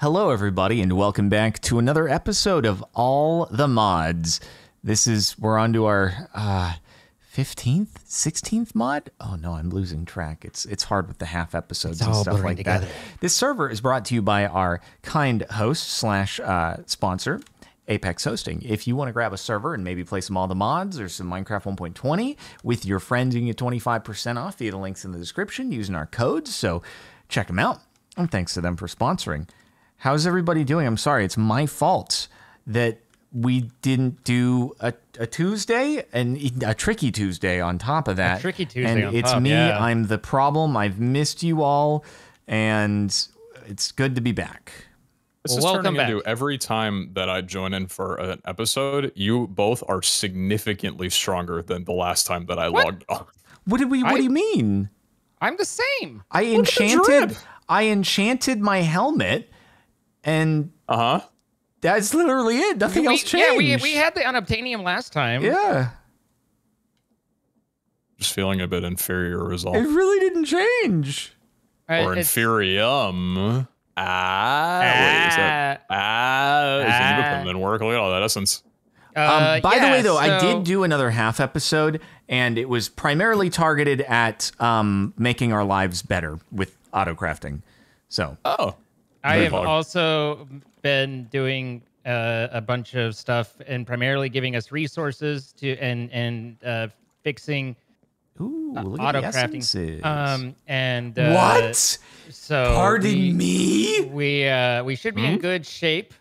Hello, everybody, and welcome back to another episode of All the Mods. We're on to our 15th, 16th mod? Oh no, I'm losing track. It's hard with the half episodes and stuff like that. This server is brought to you by our kind host slash sponsor, Apex Hosting. If you want to grab a server and maybe play some All the Mods or some Minecraft 1.20 with your friends, you can get 25% off via the links in the description using our codes. So check them out. And thanks to them for sponsoring. How's everybody doing? I'm sorry, it's my fault that we didn't do a Tuesday and a tricky Tuesday on top of that. A tricky Tuesday and on it's top, me. yeah. I'm the problem. I've missed you all, and it's good to be back. This is turning into every time that I join in for an episode, you both are significantly stronger than the last time that I logged on. What do you mean? I'm the same. I enchanted my helmet, and that's literally it. Nothing else changed. Yeah, we had the unobtainium last time. Yeah. Just feeling a bit inferior is all. It really didn't change. Or inferium. Wait, is that? Didn't work. Look at all that essence. By the way, though, I did do another half episode, and it was primarily targeted at making our lives better with auto crafting. So, I have also been doing a bunch of stuff and primarily giving us resources to and fixing auto crafting. What? So pardon me. We should be in good shape.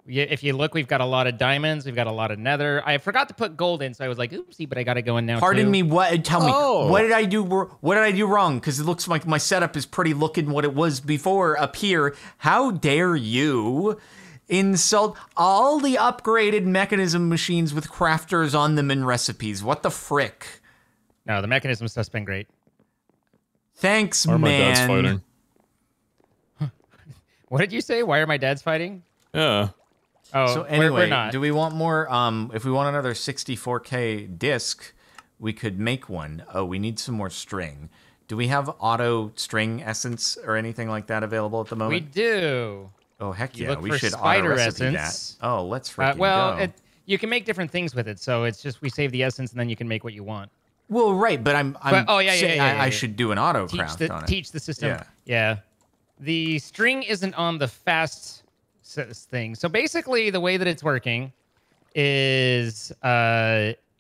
If you look, we've got a lot of diamonds. We've got a lot of nether. I forgot to put gold in, so I was like, "Oopsie!" But I got to go in now. Pardon me. What? Tell me. What did I do? What did I do wrong? Because it looks like my setup is pretty looking what it was before up here. How dare you insult all the upgraded mechanism machines with crafters on them and recipes? What the frick? No, the mechanism stuff's been great. Thanks, man. Why are my dads fighting? What did you say? Why are my dads fighting? Yeah. Oh, so anyway, we're not. Do we want more? If we want another 64K disc, we could make one. Oh, we need some more string. Do we have auto string essence or anything like that available at the moment? We do. Oh, heck yeah. We should auto recipe that. Oh, let's freaking go. You can make different things with it. So it's just we save the essence and then you can make what you want. Well, right. But I'm saying I should do an auto craft on it. Teach the system. Yeah. The string isn't on the fast thing. So basically the way that it's working is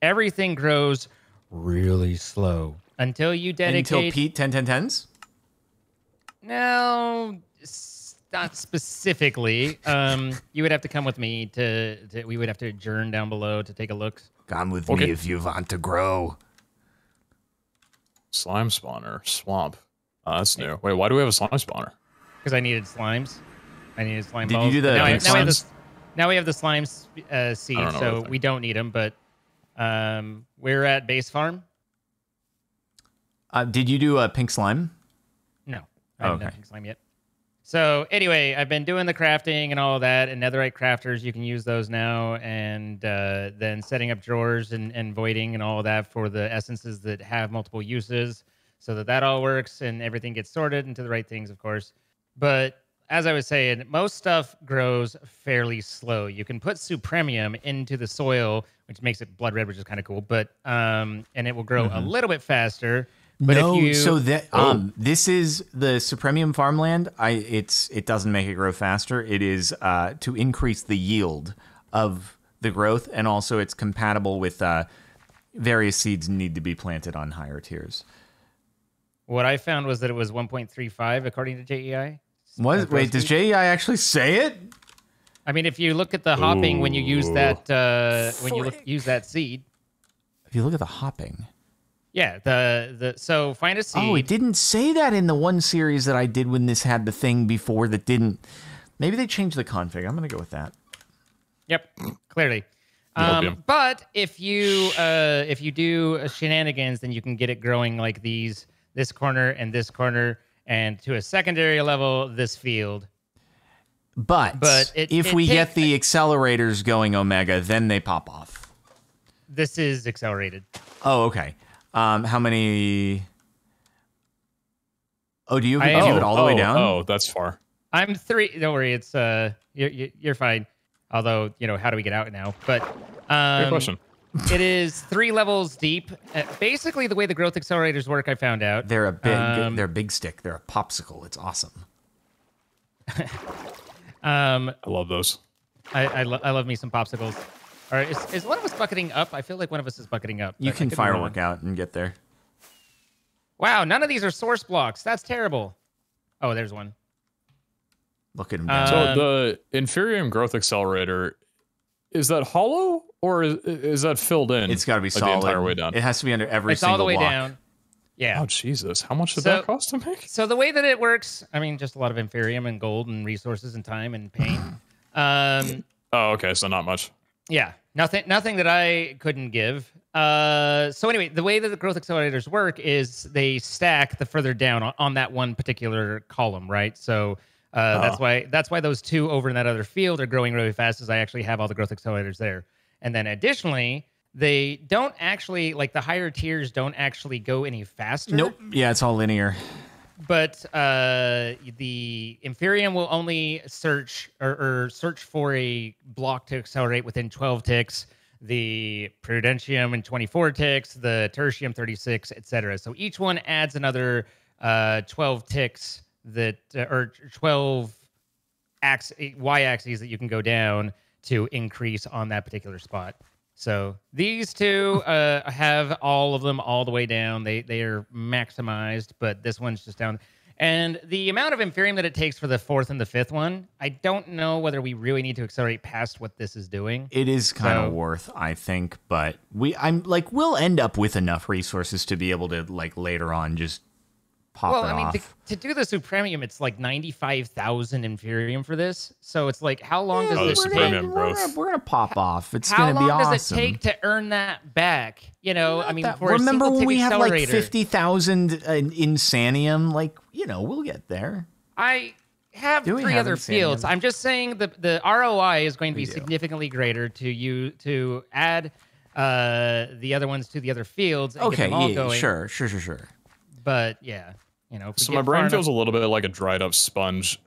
everything grows really slow until you dedicate... Until Pete 10-10-10s? No, not specifically. You would have to come with me we would have to adjourn down below to take a look. Come with me if you want to grow. Slime spawner. Swamp. That's new. Wait, why do we have a slime spawner? Because I needed slimes. I needed slime balls. Did you do the now we have the slime seeds, so we don't need them, but we're at base farm. Did you do a pink slime? No, I haven't done pink slime yet. So anyway, I've been doing the crafting and all of that, and netherite crafters, you can use those now, and then setting up drawers and voiding and all of that for the essences that have multiple uses, so that all works and everything gets sorted into the right things, of course. But as I was saying, most stuff grows fairly slow. You can put supremium into the soil, which makes it blood red, which is kind of cool. But and it will grow a little bit faster. But this is the supremium farmland. It doesn't make it grow faster. It is to increase the yield of the growth, and also it's compatible with various seeds need to be planted on higher tiers. What I found was that it was 1.35 according to JEI. Wait, does JEI actually say it? I mean, if you look at the hopping when you use that use that seed. If you look at the hopping. Yeah, so find a seed. Oh, it didn't say that in the one series that I did when this had the thing before that didn't. Maybe they changed the config. I'm gonna go with that. Yep, clearly. But if you do shenanigans, then you can get it growing like this corner and this corner. And to a secondary level, this field. But if we get the accelerators going Omega, then they pop off. This is accelerated. Oh, okay. How many? Oh, do you have it all the way down? Oh, that's far. I'm 3. Don't worry, it's you're fine. Although, how do we get out now? But Good question. It is 3 levels deep. Basically, the way the growth accelerators work, I found out. They're a big stick. They're a popsicle. It's awesome. I love those. I love me some popsicles. All right, is one of us bucketing up? I feel like one of us is bucketing up. You can firework out and get there. Wow, none of these are source blocks. That's terrible. Oh, there's one. Look at him. So the Inferium growth accelerator, is that hollow or is that filled in? It's got to be solid. The entire way down. It has to be under every single block. It's all the way down. Yeah. Oh, Jesus. How much did that cost to make? So the way that it works, I mean, just a lot of Inferium and gold and resources and time and pain. Oh, okay. So not much. Yeah. Nothing that I couldn't give. So anyway, the way that the growth accelerators work is they stack the further down on that one particular column, right? So that's why those 2 over in that other field are growing really fast, as I actually have all the growth accelerators there. And then additionally, they don't actually, like the higher tiers don't actually go any faster. Nope. Yeah, it's all linear. But the Inferium will only search or search for a block to accelerate within 12 ticks. The Prudentium in 24 ticks, the Tertium 36, etc. So each one adds another 12 ticks or 12 y-axes that you can go down to increase on that particular spot. So these 2 have all of them all the way down. They are maximized, but this one's just down. And the amount of Inferium that it takes for the 4th and the 5th one, I don't know whether we really need to accelerate past what this is doing. It is kind of worth, I think, but we'll end up with enough resources to be able to later on just pop it off. To do the Supremium, it's like 95,000 Inferium for this. So it's like, how long does it take? We're gonna pop off. It's gonna be awesome. How long does it take to earn that back? I mean, for remember a when we have like 50,000 Insanium? We'll get there. I have 3 other fields. I'm just saying the ROI is going to be significantly greater to add the other ones to the other fields and get them all going. Sure. But yeah, so my brain feels a little bit like a dried up sponge.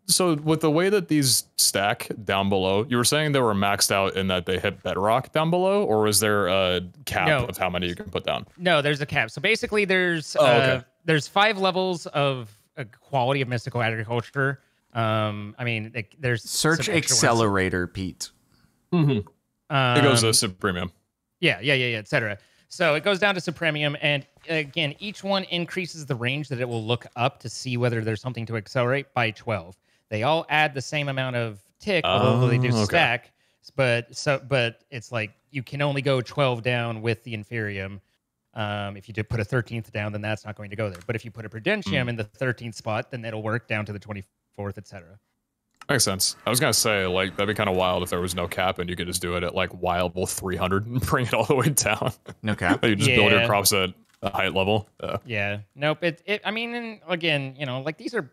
So with the way that these stack down below, you were saying they were maxed out in that they hit bedrock down below, or is there a cap of how many you can put down? No, there's a cap. So basically there's 5 levels of quality of mystical agriculture. I mean, there's search accelerator, Pete. Mm-hmm. It goes to Supremium. Yeah, etc. So it goes down to Supremium, and again, each one increases the range that it will look up to see whether there's something to accelerate by 12. They all add the same amount of tick, although they do stack. But it's like you can only go 12 down with the Inferium. If you did put a 13th down, then that's not going to go there. But if you put a Prudentium in the 13th spot, then it'll work down to the 24th, etc. Makes sense. I was gonna say, that'd be kind of wild if there was no cap and you could just do it at wildable 300 and bring it all the way down. No cap. You just build your crops at a height level. Yeah. Nope. I mean, again, these are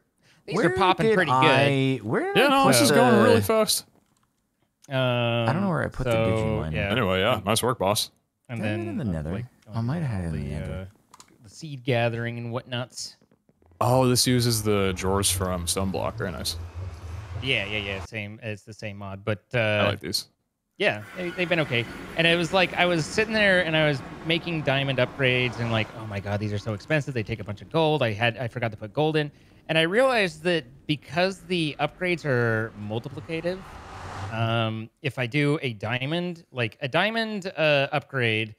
popping pretty good. This is going really fast. I don't know where I put the Digimon. Yeah. Anyway, nice work, boss. And then in the Nether. I might have had it in the Nether. The seed gathering and whatnots. Oh, this uses the drawers from Stoneblock. Very nice. Yeah. Same. It's the same mod, but I like these. Yeah, they've been okay. And it was like I was sitting there and I was making diamond upgrades and oh my god, these are so expensive. They take a bunch of gold. I forgot to put gold in, and I realized that because the upgrades are multiplicative, if I do a diamond upgrade,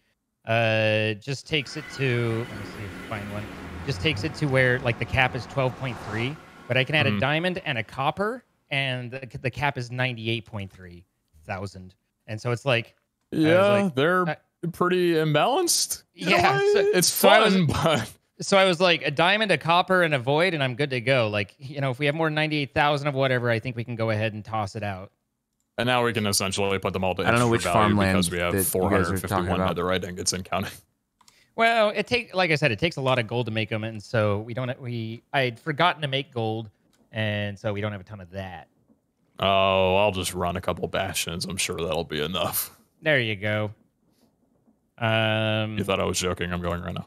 just takes it to, let me see if I find one. Just takes it to where the cap is 12.3, but I can add a diamond and a copper, and the cap is 98.3 thousand. And so it's they're pretty imbalanced. Yeah, it's fun, but so I was like a diamond, a copper, and a void, and I'm good to go. If we have more than 98,000 of whatever, I think we can go ahead and toss it out. And now we can essentially put them all to I don't know which farmland because we have 451 netherite ingots in counting. Well, like I said, it takes a lot of gold to make them, and so I'd forgotten to make gold, and so we don't have a ton of that. Oh, I'll just run a couple bastions. I'm sure that'll be enough. There you go. You thought I was joking. I'm going right now.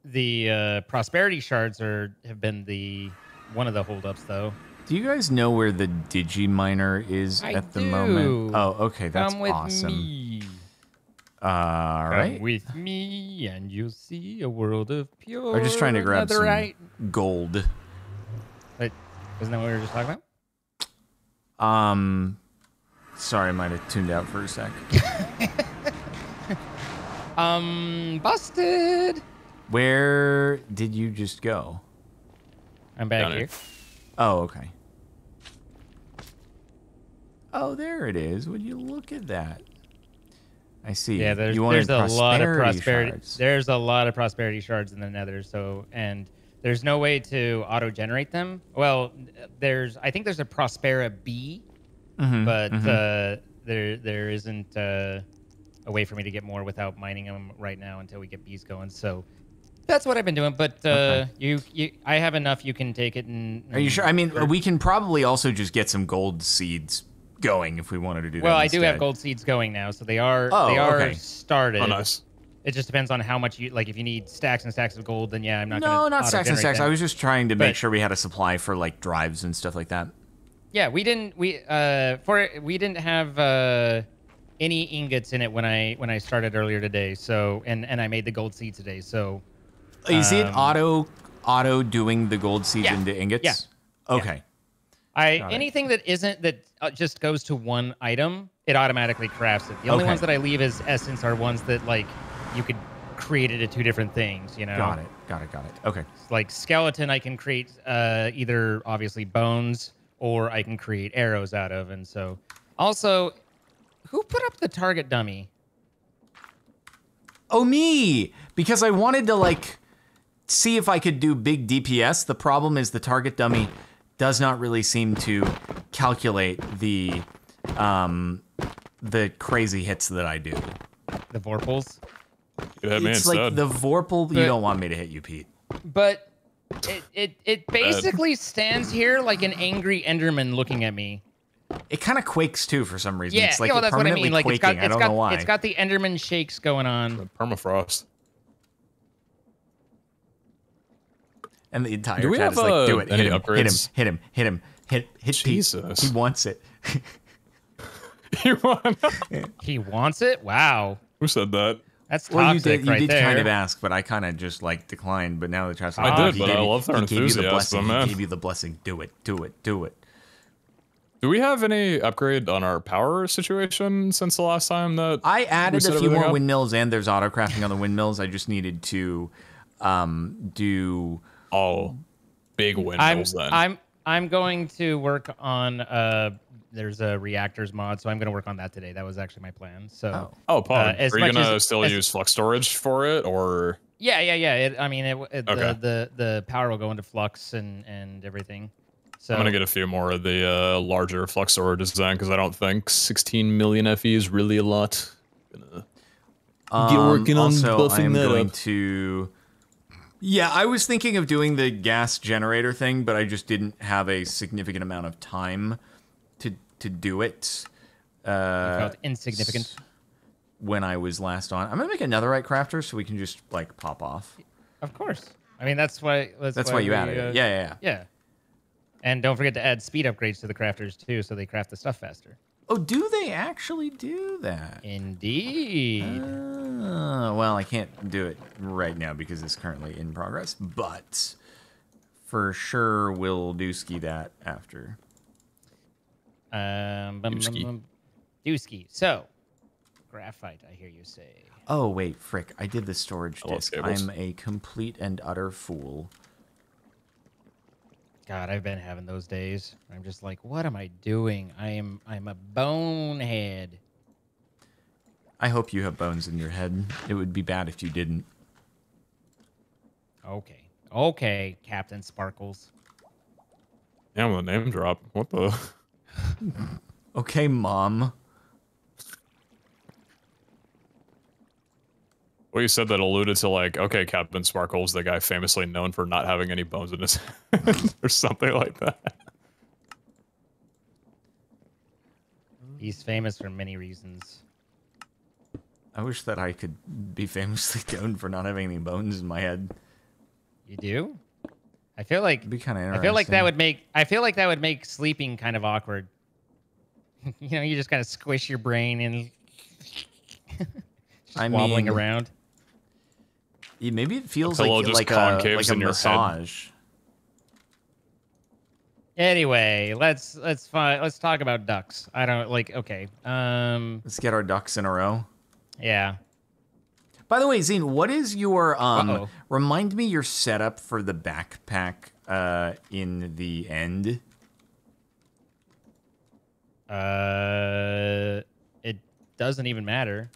The prosperity shards have been one of the holdups, though. Do you guys know where the Digiminer is at the moment? Oh, okay, that's Come with awesome. Me. All right. Come with me, and you'll see a world of pure. I'm just trying to grab some gold. Wait, isn't that what we were just talking about? Sorry, I might have tuned out for a sec. Busted. Where did you just go? I'm back here. Oh, okay. Oh, there it is. Would you look at that? I see. Yeah, there's a lot of prosperity shards. There's a lot of prosperity shards in the Nether. So, and there's no way to auto-generate them. Well, I think there's a Prospera B, but there isn't a way for me to get more without mining them right now until we get bees going. So that's what I've been doing. But I have enough. You can take it and. Are you sure? I mean, we can probably also just get some gold seeds going if we wanted to do that. Well, I do have gold seeds going now, so they are started. Oh, nice. It just depends on how much you like. If you need stacks and stacks of gold, then yeah, I'm not. No, not stacks and stacks. Them. I was just trying to make sure we had a supply for like drives and stuff like that. Yeah, we didn't. We didn't have any ingots in it when I started earlier today. So and I made the gold seed today. So is it auto doing the gold seeds into ingots? Yeah. Okay. Anything that isn't that just goes to one item, it automatically crafts it. The only ones that I leave as essence are ones that like you could create it into 2 different things. You know. Got it. Okay. Like skeleton, I can create either obviously bones or I can create arrows out of, and so also, who put up the target dummy? Oh, me! Because I wanted to like see if I could do big DPS. The problem is the target dummy does not really seem to calculate the crazy hits that I do. The Vorpals? It's like the Vorpal. You don't want me to hit you, Pete. But it basically stands here like an angry Enderman looking at me. It kind of quakes too for some reason. Yeah, it's like that's what I mean. Like quaking. I don't know why. It's got the Enderman shakes going on. Permafrost. And the entire chat is like, do it. Hit him. Hit Jesus. Pete. He wants it. He wants it? Wow. Who said that? That's toxic you did there. kind of ask, but I kind of just like declined. But now the chat's like, I did, but I love their enthusiasm, man. He gave you the blessing. Do it. Do we have any upgrade on our power situation since the last time that I added a few more windmills, and there's auto crafting on the windmills. I just needed to do big windmills. I'm going to work on there's a reactors mod, so I'm going to work on that today. That was actually my plan. So Paul, are you gonna still use flux storage for it, or? Yeah. The power will go into flux and everything. So I'm gonna get a few more of the larger flux storage design because I don't think 16 million FE is really a lot. Get working on buffing that up. Yeah, I was thinking of doing the gas generator thing, but I just didn't have a significant amount of time to do it. You felt insignificant when I was last on. I'm gonna make another netherite crafter so we can just like pop off. Of course. I mean that's why you added it. Yeah. And don't forget to add speed upgrades to the crafters too, so they craft the stuff faster. Oh, do they actually do that? Indeed. Well, I can't do it right now because it's currently in progress, but for sure we'll do-ski that after. Dooski. So, graphite, I hear you say. Oh, wait, frick. I did the storage disk. I'm a complete and utter fool. God, I've been having those days. I'm just like, what am I doing? I'm a bonehead. I hope you have bones in your head. It would be bad if you didn't. Okay, Captain Sparkles. Yeah, I'm gonna name drop. What the? Okay, Mom. Well, you said that alluded to like, okay, Captain Sparkles, the guy famously known for not having any bones in his head, or something like that. He's famous for many reasons. I wish that I could be famously known for not having any bones in my head. You do? I feel like It'd be kind of interesting. I feel like that would make sleeping kind of awkward. You know, you just kind of squish your brain and just wobbling around. Yeah, maybe it feels like a massage. Anyway, let's talk about ducks. I don't like. Okay. Let's get our ducks in a row. Yeah. By the way, Zine, what is your remind me your setup for the backpack in the end? It doesn't even matter.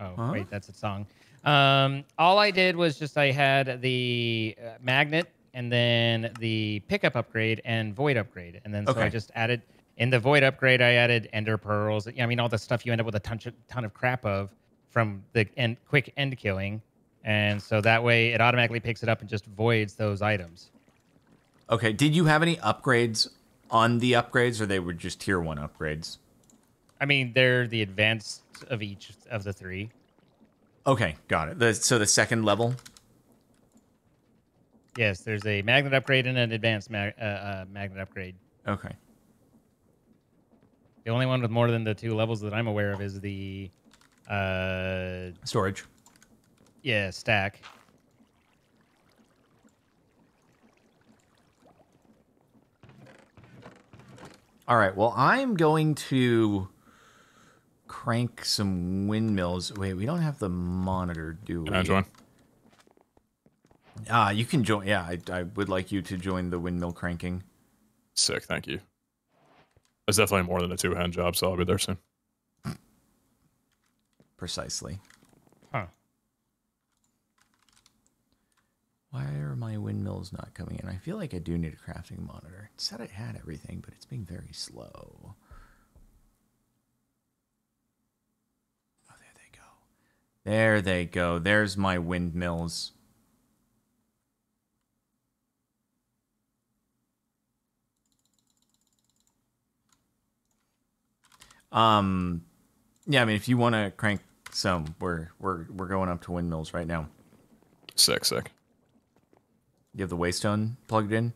Oh, wait, that's a song. All I did was just I had the magnet and then the pickup upgrade and void upgrade. And then so I just added in the void upgrade, I added ender pearls. I mean, all the stuff you end up with a ton of crap of from the quick end killing. And so that way it automatically picks it up and just voids those items. Okay. Did you have any upgrades on the upgrades, or they were just tier 1 upgrades? I mean, they're the advanced of each of the 3. Okay, got it. So the second level? Yes, there's a magnet upgrade and an advanced magnet upgrade. Okay. The only one with more than the 2 levels that I'm aware of is the... storage. Yeah, stack. All right, well, I'm going to crank some windmills. Wait, we don't have the monitor, do we? Can I join? You can join. Yeah, I would like you to join the windmill cranking. Sick, thank you. That's definitely more than a 2-hand job, so I'll be there soon. Precisely. Huh. Why are my windmills not coming in? I feel like I do need a crafting monitor. It said I had everything, but it's being very slow. Oh, there they go. There they go. There's my windmills. Yeah, I mean, if you want to crank some, we're going up to windmills right now. Sick. You have the waystone plugged in?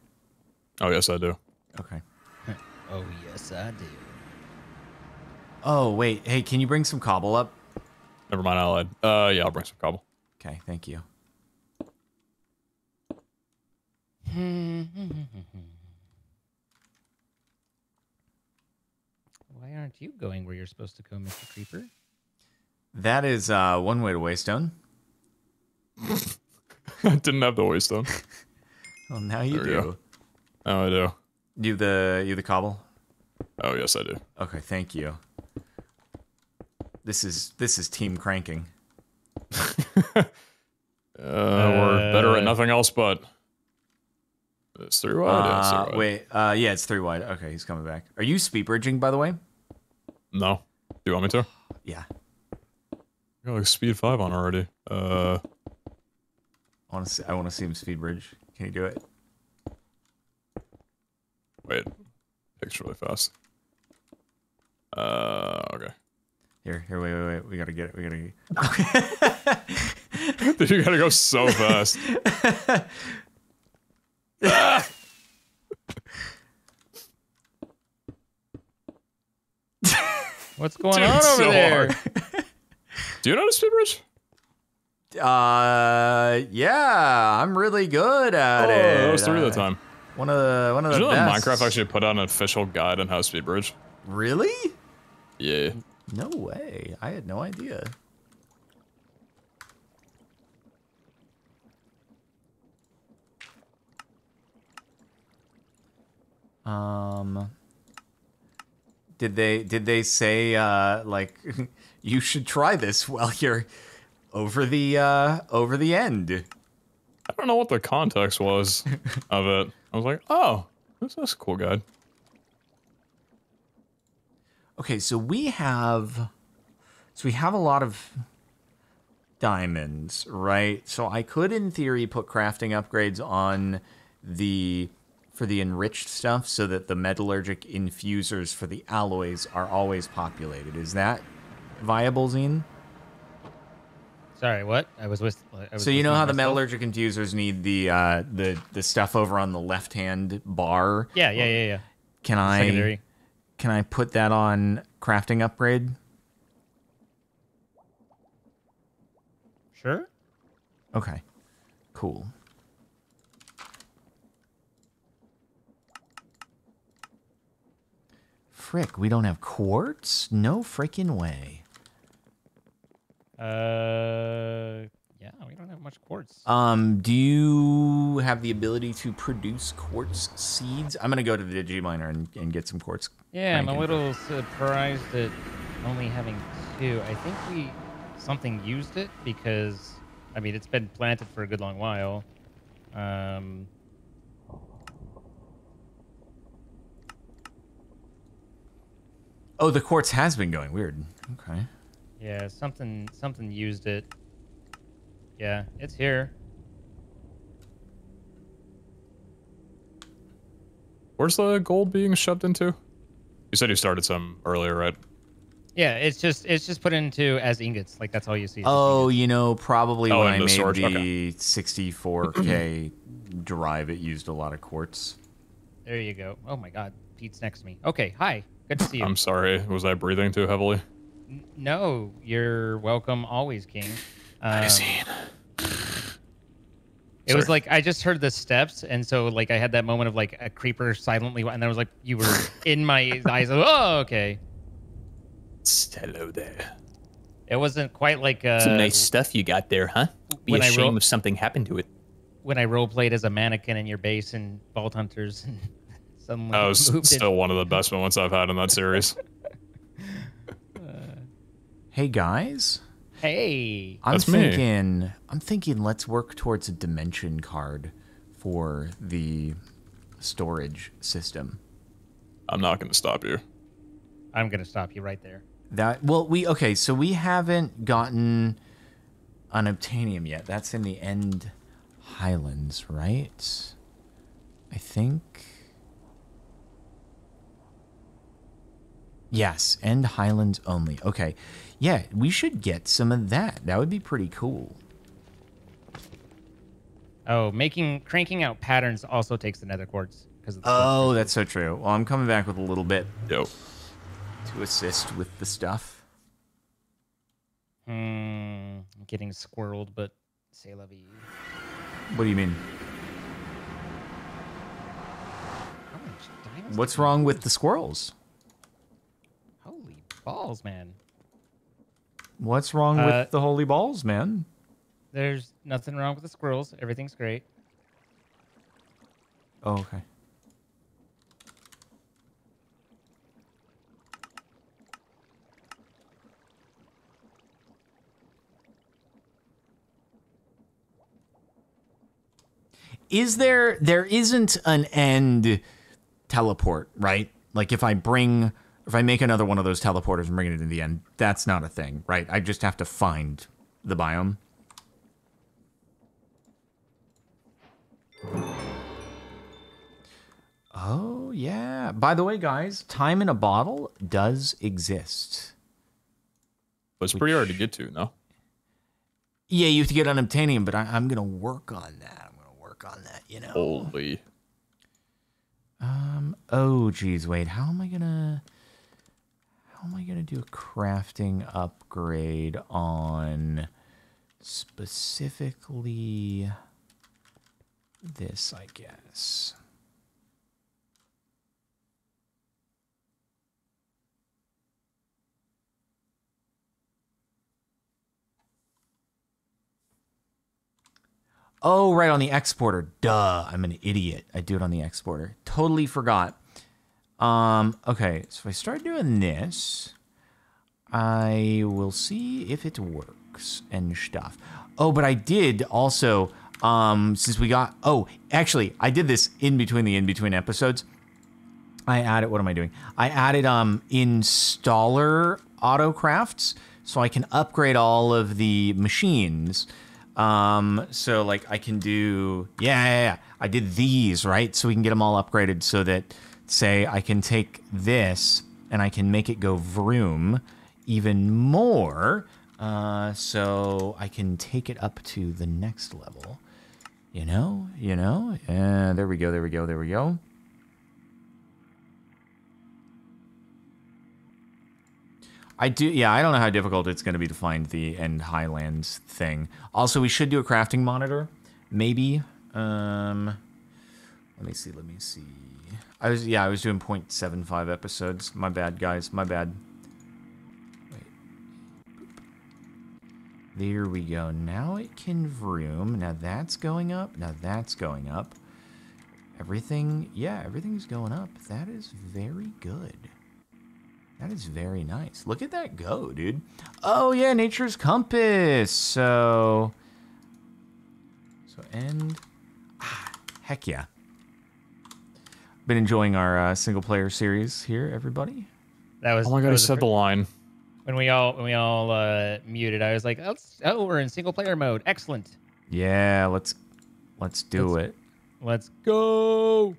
Oh, yes, I do. Okay. Oh, yes, I do. Oh, wait. Hey, can you bring some cobble up? Never mind, I lied. Yeah, I'll bring some cobble. Okay, thank you. Why aren't you going where you're supposed to go, Mr. Creeper? That is one way to waystone. I didn't have the waystone. Well, now you do. Oh, I do. You have the cobble? Oh, yes, I do. Okay, thank you. This is team cranking. We're better at nothing else but... It's 3 wide? Yeah, it's 3 wide. Wait, yeah, it's 3 wide. Okay, he's coming back. Are you speed bridging, by the way? No. Do you want me to? Yeah. I got like speed 5 on already. I want to see him speed bridge. Can you do it? Wait. Takes really fast. Okay. Here, wait. We gotta get it. We gotta get... Dude, you gotta go so fast. What's going on over there? Do you know how to speed bridge? Yeah, I'm really good at it. That was 3 at the time. One of the Did you know best. that Minecraft actually put out an official guide on how to speed bridge? Really? Yeah. No way. I had no idea. Did they say like you should try this while you're over the end? I don't know what the context was of it. I was like, oh, that's a cool guide. Okay, so we have a lot of diamonds, right? So I could, in theory, put crafting upgrades on for the enriched stuff so that the metallurgic infusers for the alloys are always populated. Is that viable, Zine? Sorry, what? I was so you know how the myself? metallurgic infusers need the stuff over on the left-hand bar? Yeah. Can I put that on crafting upgrade? Sure. Okay. Cool. Frick, we don't have quartz? No freaking way. Yeah, we don't have much quartz. Do you have the ability to produce quartz seeds? I'm gonna go to the Digiminer and get some quartz. Yeah, I'm a little surprised at only having 2. I think something used it because, I mean, it's been planted for a good long while. Oh, the quartz has been going. Weird. Okay. Yeah, something used it. Yeah, it's here. Where's the gold being shoved into? You said you started some earlier, right? Yeah, it's just put into as ingots. Like that's all you see. Oh, you know, probably when I made storage. the 64K drive, it used a lot of quartz. There you go. Oh my God, Pete's next to me. Okay, hi. Good to see you. I'm sorry. Was I breathing too heavily? No, you're welcome always, King. It was like I just heard the steps, and so like I had that moment of like a creeper silently, and then I was like, you were in my eyes. Oh, okay. Hello there. It wasn't quite like some nice stuff you got there, huh? Be a shame if something happened to it. When I role played as a mannequin in your base in Vault Hunters, and suddenly that was still one of the best moments I've had in that series. Hey guys. Hey. I'm thinking let's work towards a dimension card for the storage system. I'm not going to stop you. I'm going to stop you right there. So we haven't gotten unobtainium yet. That's in the End Highlands, right? I think. Yes, End Highlands only. Okay. Yeah, we should get some of that. That would be pretty cool. Oh, cranking out patterns also takes the nether quartz. That's so true. Well, I'm coming back with a little bit. Yo. To assist with the stuff. I'm getting squirreled, but c'est la vie. What do you mean? What's wrong with the squirrels? Holy balls, man. What's wrong with the holy balls, man? There's nothing wrong with the squirrels. Everything's great. Oh, okay. There isn't an end teleport, right? Like if I make another one of those teleporters and bring it into the end, that's not a thing, right? I just have to find the biome. Oh, yeah. By the way, guys, time in a bottle does exist. But it's pretty hard to get to, no? Yeah, you have to get unobtainium, but I'm going to work on that. On that, you know. Holy. Oh geez, wait. How am I gonna do a crafting upgrade on specifically this, I guess. Oh, right, on the exporter. Duh, I'm an idiot. I do it on the exporter. Totally forgot. Okay, so if I start doing this, I will see if it works and stuff. Oh, but I did also, since we got, actually, I did this in between episodes. I added, what am I doing? I added installer autocrafts, so I can upgrade all of the machines. So like I can do, I did these, right? So we can get them all upgraded so that, say, I can take this and I can make it go vroom even more. So I can take it up to the next level. You know, and there we go. I don't know how difficult it's going to be to find the End Highlands thing. Also, we should do a crafting monitor, maybe. Let me see. I was doing 0.75 episodes. My bad, guys. My bad. Wait. There we go. Now it can vroom. Now that's going up. Everything's going up. That is very good. That is very nice. Look at that go, dude. Oh, yeah, Nature's Compass. So end. Heck yeah. Been enjoying our single-player series here, everybody. That was. Oh my god, I said the line. When we all muted, I was like, "Oh, we're in single-player mode. Excellent." Yeah, let's do it. Let's go.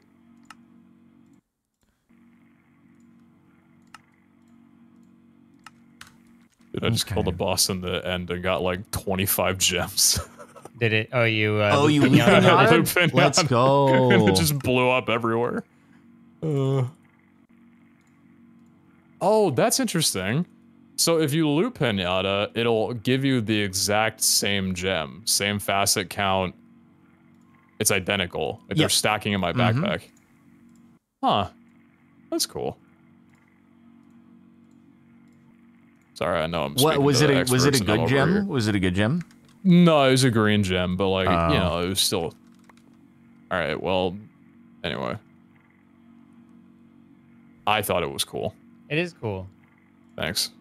Dude, I just killed a boss in the end and got like 25 gems. Did it? Oh, you. You pinata? Let's go. And it just blew up everywhere. Oh, that's interesting. So if you loot pinata, it'll give you the exact same gem, same facet count. It's identical. Like they're stacking in my backpack. Huh. That's cool. Sorry, I know I'm. What was it? Was it a good gem? Here. Was it a good gem? No, it was a green gem, but like you know, it was still. All right. Well, anyway, I thought it was cool. It is cool. Thanks.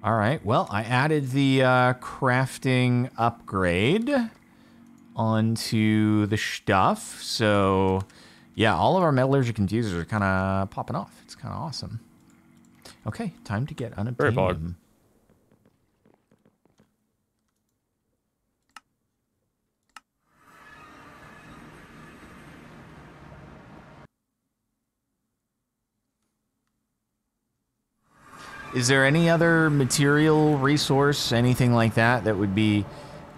All right. Well, I added the crafting upgrade onto the stuff. So, yeah, all of our metallurgic confusers are kind of popping off. It's kind of awesome. Okay, time to get unobtainable. Is there any other material, resource, anything like that that would be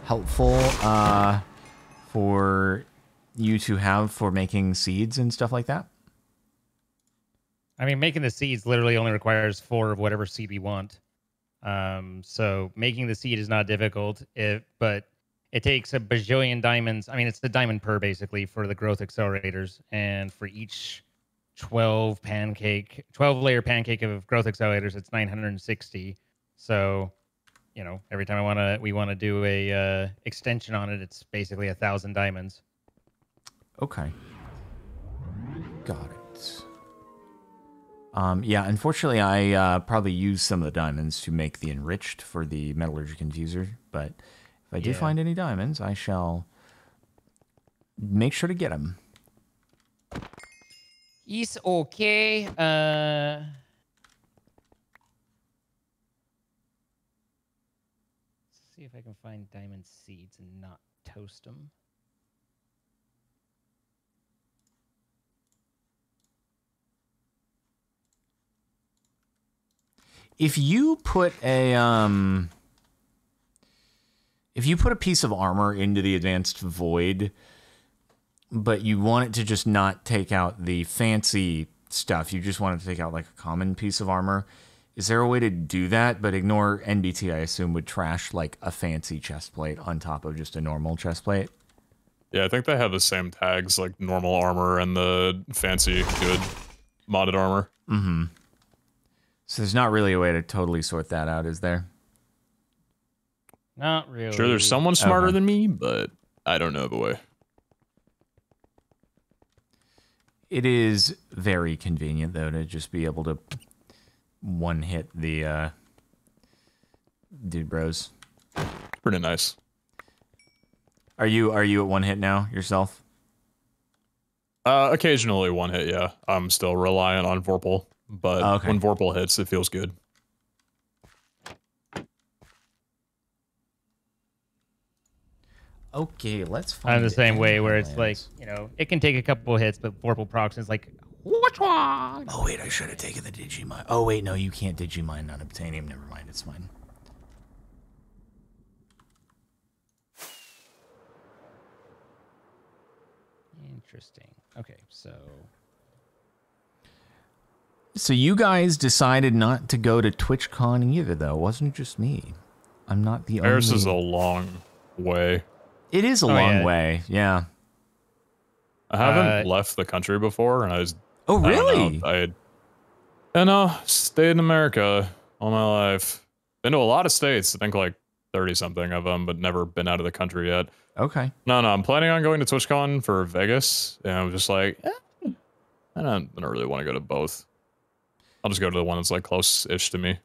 helpful for you to have for making seeds and stuff like that? I mean, making the seeds literally only requires 4 of whatever seed we want. So making the seed is not difficult, but it takes a bajillion diamonds. I mean, it's the diamond per basically for the growth accelerators, and for each 12 layer pancake of growth accelerators, it's 960. So, you know, every time we want to do a extension on it, it's basically 1,000 diamonds. Okay. Got it. Yeah, unfortunately, I probably used some of the diamonds to make the enriched for the metallurgic infuser, but if I do find any diamonds, I shall make sure to get them. It's okay. Let's see if I can find diamond seeds and not toast them. If you put a piece of armor into the advanced void, but you want it to just not take out the fancy stuff, you just want it to take out like a common piece of armor, is there a way to do that? But ignore NBT, I assume, would trash like a fancy chest plate on top of just a normal chest plate. Yeah, I think they have the same tags, like normal armor and the fancy good modded armor. Mm-hmm. So there's not really a way to totally sort that out, is there? Not really. Sure, there's someone smarter than me, but I don't know the way. It is very convenient, though, to just be able to one-hit the dude bros. Pretty nice. Are you at one hit now yourself? Occasionally one hit, yeah. I'm still reliant on Vorpal, but when Vorpal hits, it feels good. Okay, let's find. I'm the same way where it's like, it can take a couple of hits, but Vorpal procs is like, which one? Oh wait, I should have taken the Digimine. Oh wait, no, you can't Digimine unobtainium. Never mind, it's fine. Interesting. Okay, so you guys decided not to go to TwitchCon either, though. It wasn't just me. I'm not the only. Paris is a long way. It is a long way, yeah. I haven't left the country before, and I was. Oh, really? I stayed in America all my life. Been to a lot of states. I think like 30-something of them, but never been out of the country yet. Okay. No, I'm planning on going to TwitchCon for Vegas, and I'm just like, I don't really want to go to both. I'll just go to the one that's like close-ish to me.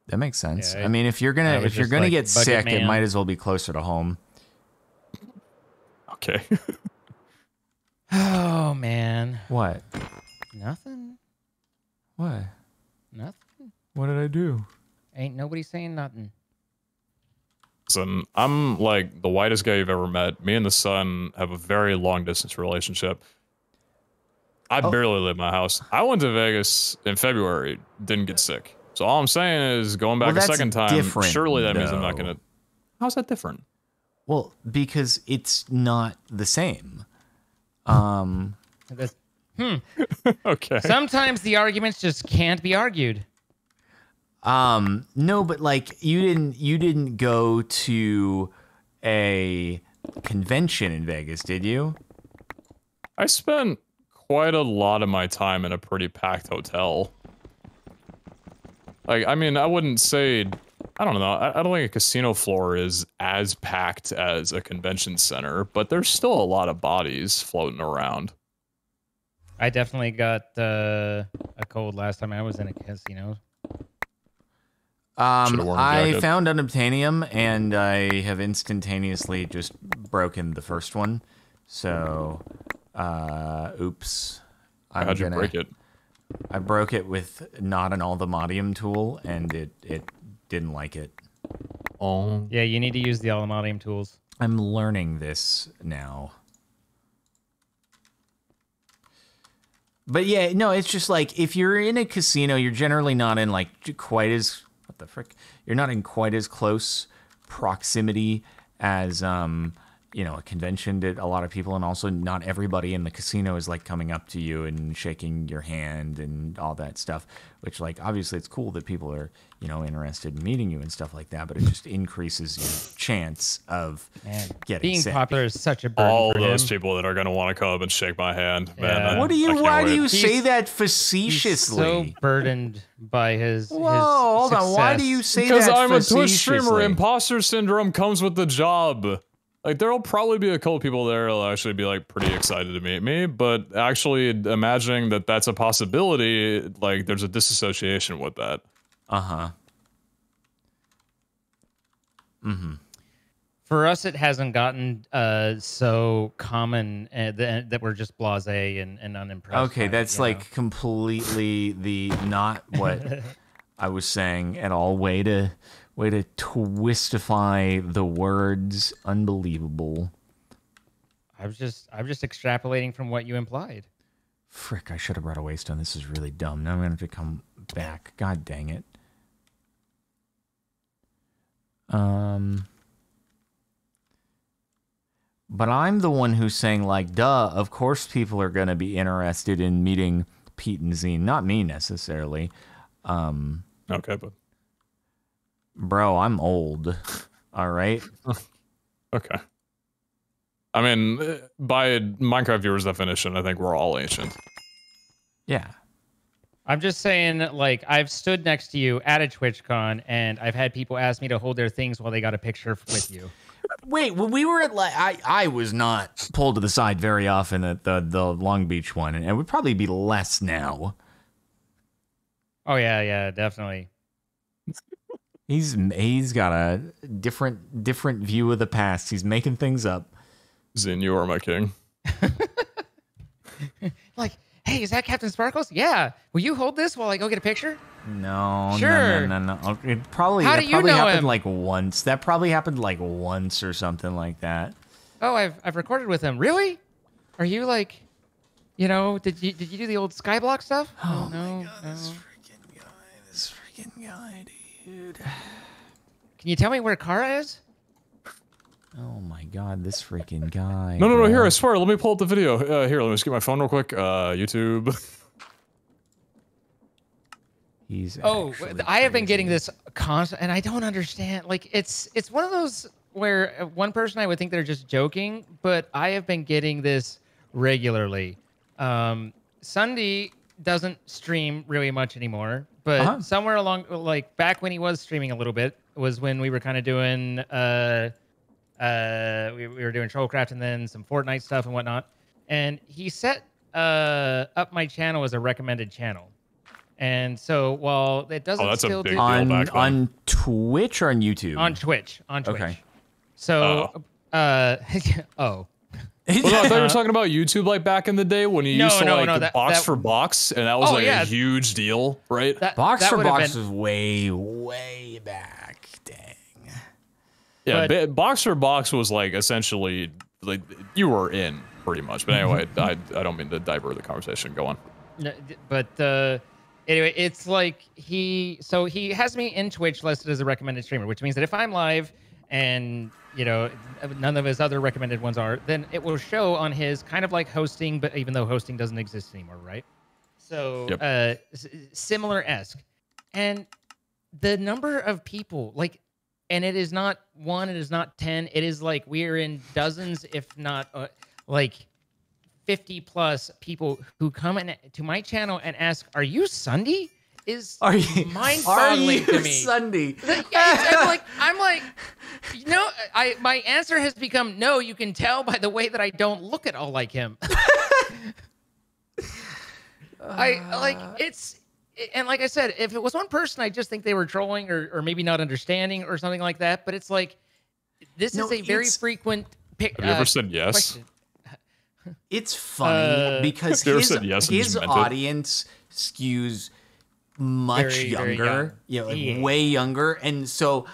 That makes sense. Yeah, I mean, if you're gonna get sick, it might as well be closer to home. Okay. Oh man. What? Nothing. What? Nothing. What did I do? Ain't nobody saying nothing. Listen, I'm like the whitest guy you've ever met. Me and the sun have a very long distance relationship. I barely leave my house. I went to Vegas in February, didn't get sick. So all I'm saying is going back a second time, surely that means I'm not going to... How's that different? Well, because it's not the same. Okay. Sometimes the arguments just can't be argued. No, but like you didn't go to a convention in Vegas, did you? I spent quite a lot of my time in a pretty packed hotel. Like, I mean, I wouldn't say, I don't know, I don't think a casino floor is as packed as a convention center, but there's still a lot of bodies floating around. I definitely got a cold last time I was in a casino. I found unobtainium, and I have instantaneously just broken the first one. So, oops. How'd you break it? I broke it with not an Altamodium tool, and it didn't like it. Oh. Yeah, you need to use the Altamodium tools. I'm learning this now. But yeah, no, it's just like, if you're in a casino, you're generally not in like quite as... What the frick? You're not in quite as close proximity as, a convention did a lot of people, and also not everybody in the casino is like coming up to you and shaking your hand and all that stuff, which like, obviously it's cool that people are, interested in meeting you and stuff like that, but it just increases your chance of getting sick. Being popular is such a burden all for those him. people that are going to want to come up and shake my hand, man. Why do you say that facetiously? He's so burdened by his hold success. on. Why do you say that? Because I'm a Twitch streamer. Imposter syndrome comes with the job. Like, there'll probably be a couple people there that'll actually be, like, pretty excited to meet me, but actually imagining that that's a possibility, like, there's a disassociation with that. Uh-huh. Mm-hmm. For us, it hasn't gotten so common that we're just blasé and unimpressed. Okay, that's, like, completely the not what I was saying at all. Way to twistify the words. Unbelievable. I was just extrapolating from what you implied. Frick, I should have brought a waystone. This is really dumb. Now I'm gonna have to come back. God dang it. But I'm the one who's saying, like, duh, of course people are gonna be interested in meeting Pete and Zine. Not me necessarily. Okay, but bro, I'm old. All right. Okay. I mean, by Minecraft viewers' definition, I think we're all ancient. Yeah. I'm just saying, like, I've stood next to you at a TwitchCon, and I've had people ask me to hold their things while they got a picture with you. Wait, when we were at, like, I was not pulled to the side very often at the Long Beach one, and it would probably be less now. Oh yeah, definitely. He's got a different view of the past. He's making things up. Zin, you are my king. Like, hey, is that Captain Sparkles? Yeah. Will you hold this while I go get a picture? No, Sure. no. It probably How do you probably know happened him? like once. That probably happened like once or something like that. Oh, I've recorded with him. Really? Are you like, you know, did you do the old Skyblock stuff? Oh No, my god, this freaking guy, dude. Can you tell me where Kara is? Oh my god, this freaking guy. No. bro. Here, I swear. Let me pull up the video. Here, let me just get my phone real quick. YouTube. He's I have been getting crazy. this constant, and I don't understand. Like, it's one of those where one person I would think they're just joking, but I have been getting this regularly. Sunday doesn't stream really much anymore, but somewhere along, like back when he was streaming a little bit, was when we were kind of doing we were doing Trollcraft and then some Fortnite stuff and whatnot. And he set up my channel as a recommended channel. And so while it doesn't that's still a big do deal back then. on Twitch or on YouTube? on Twitch. Okay. So oh. Well, no, I thought you were talking about YouTube like back in the day when you used to box for box, and that was a huge deal, right? Box for box was way back. Dang. Yeah, box for box was like essentially like you were in pretty much. But anyway, I don't mean to divert the conversation. Go on. No, but anyway, it's like he has me in Twitch listed as a recommended streamer, which means that if I'm live and none of his other recommended ones are, then it will show on his kind of like hosting, but even though hosting doesn't exist anymore, right? So similar-esque. And the number of people, like, and it is not 1, it is not 10, it is like we're in dozens, if not like 50 plus people who come to my channel and ask, "Are you Sunday?" Is mind-boggling to me. Sunday? I'm like, no. My answer has become no. You can tell by the way that I don't look at all like him. And like I said, if it was one person, I just think they were trolling or maybe not understanding or something like that. But it's like, this is a very frequent. Have you ever said yes? Question. It's funny because his audience skews much younger, very young. Way younger, and so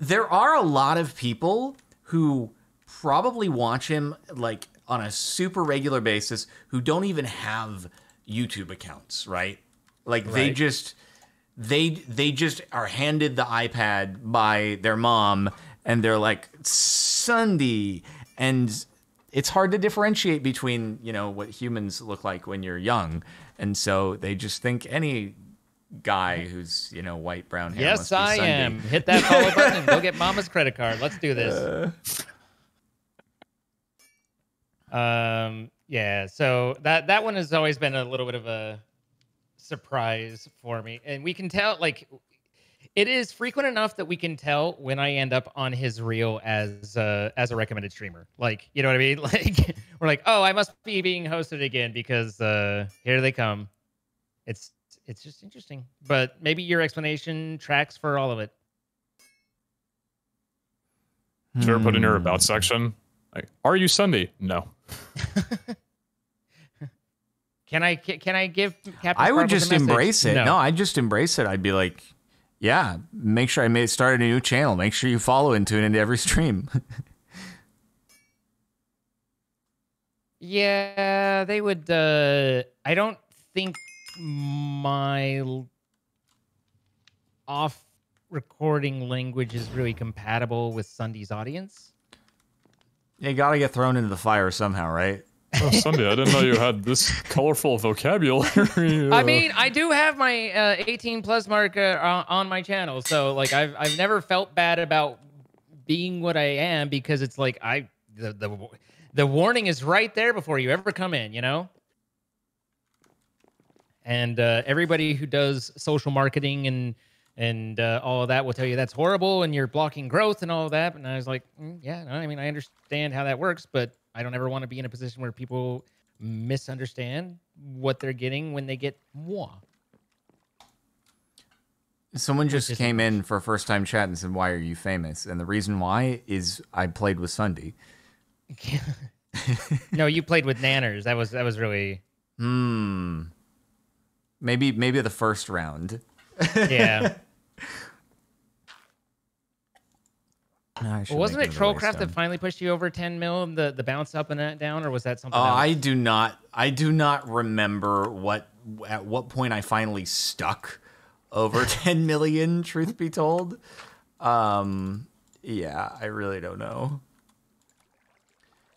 there are a lot of people who probably watch him like on a super regular basis who don't even have YouTube accounts, right? Like they just are handed the iPad by their mom and they're like Sunday, and it's hard to differentiate between, what humans look like when you're young. And so they just think any guy who's, white, brown hair must be Sunday. Am. Hit that follow button and go get mama's credit card. Let's do this. Yeah, so that one has always been a little bit of a surprise for me. And we can tell, like, it is frequent enough that we can tell when I end up on his reel as a recommended streamer. Like, you know what I mean? Like, we're like, oh, I must be being hosted again because here they come. It's just interesting. But maybe your explanation tracks for all of it. Did you ever put in your about section, like, are you Sunday? No. Can I give Captain I would Sparkles just a message? embrace it. No, I'd just embrace it. I'd be like, yeah, make sure I started a new channel. Make sure you follow and tune into every stream. Yeah, they would. I don't think my off-recording language is really compatible with Sunday's audience. You gotta get thrown into the fire somehow, right? Oh, Sunday, I didn't know you had this colorful vocabulary. I mean, I do have my 18 plus mark on my channel, so like I've never felt bad about being what I am because it's like the warning is right there before you ever come in, And everybody who does social marketing and all of that will tell you that's horrible and you're blocking growth and all of that. And I was like, yeah, no, I mean, I understand how that works, but I don't ever want to be in a position where people misunderstand what they're getting when they get moi. Someone just came in for a first-time chat and said, "Why are you famous?" And the reason why is I played with Sunday. No, you played with Nanners. That was really. Maybe the first round. Yeah. Well, wasn't it Trollcraft that finally pushed you over 10 mil, the bounce up and down, or was that something else? I do not remember at what point I finally stuck over 10 million, truth be told. Yeah, I really don't know.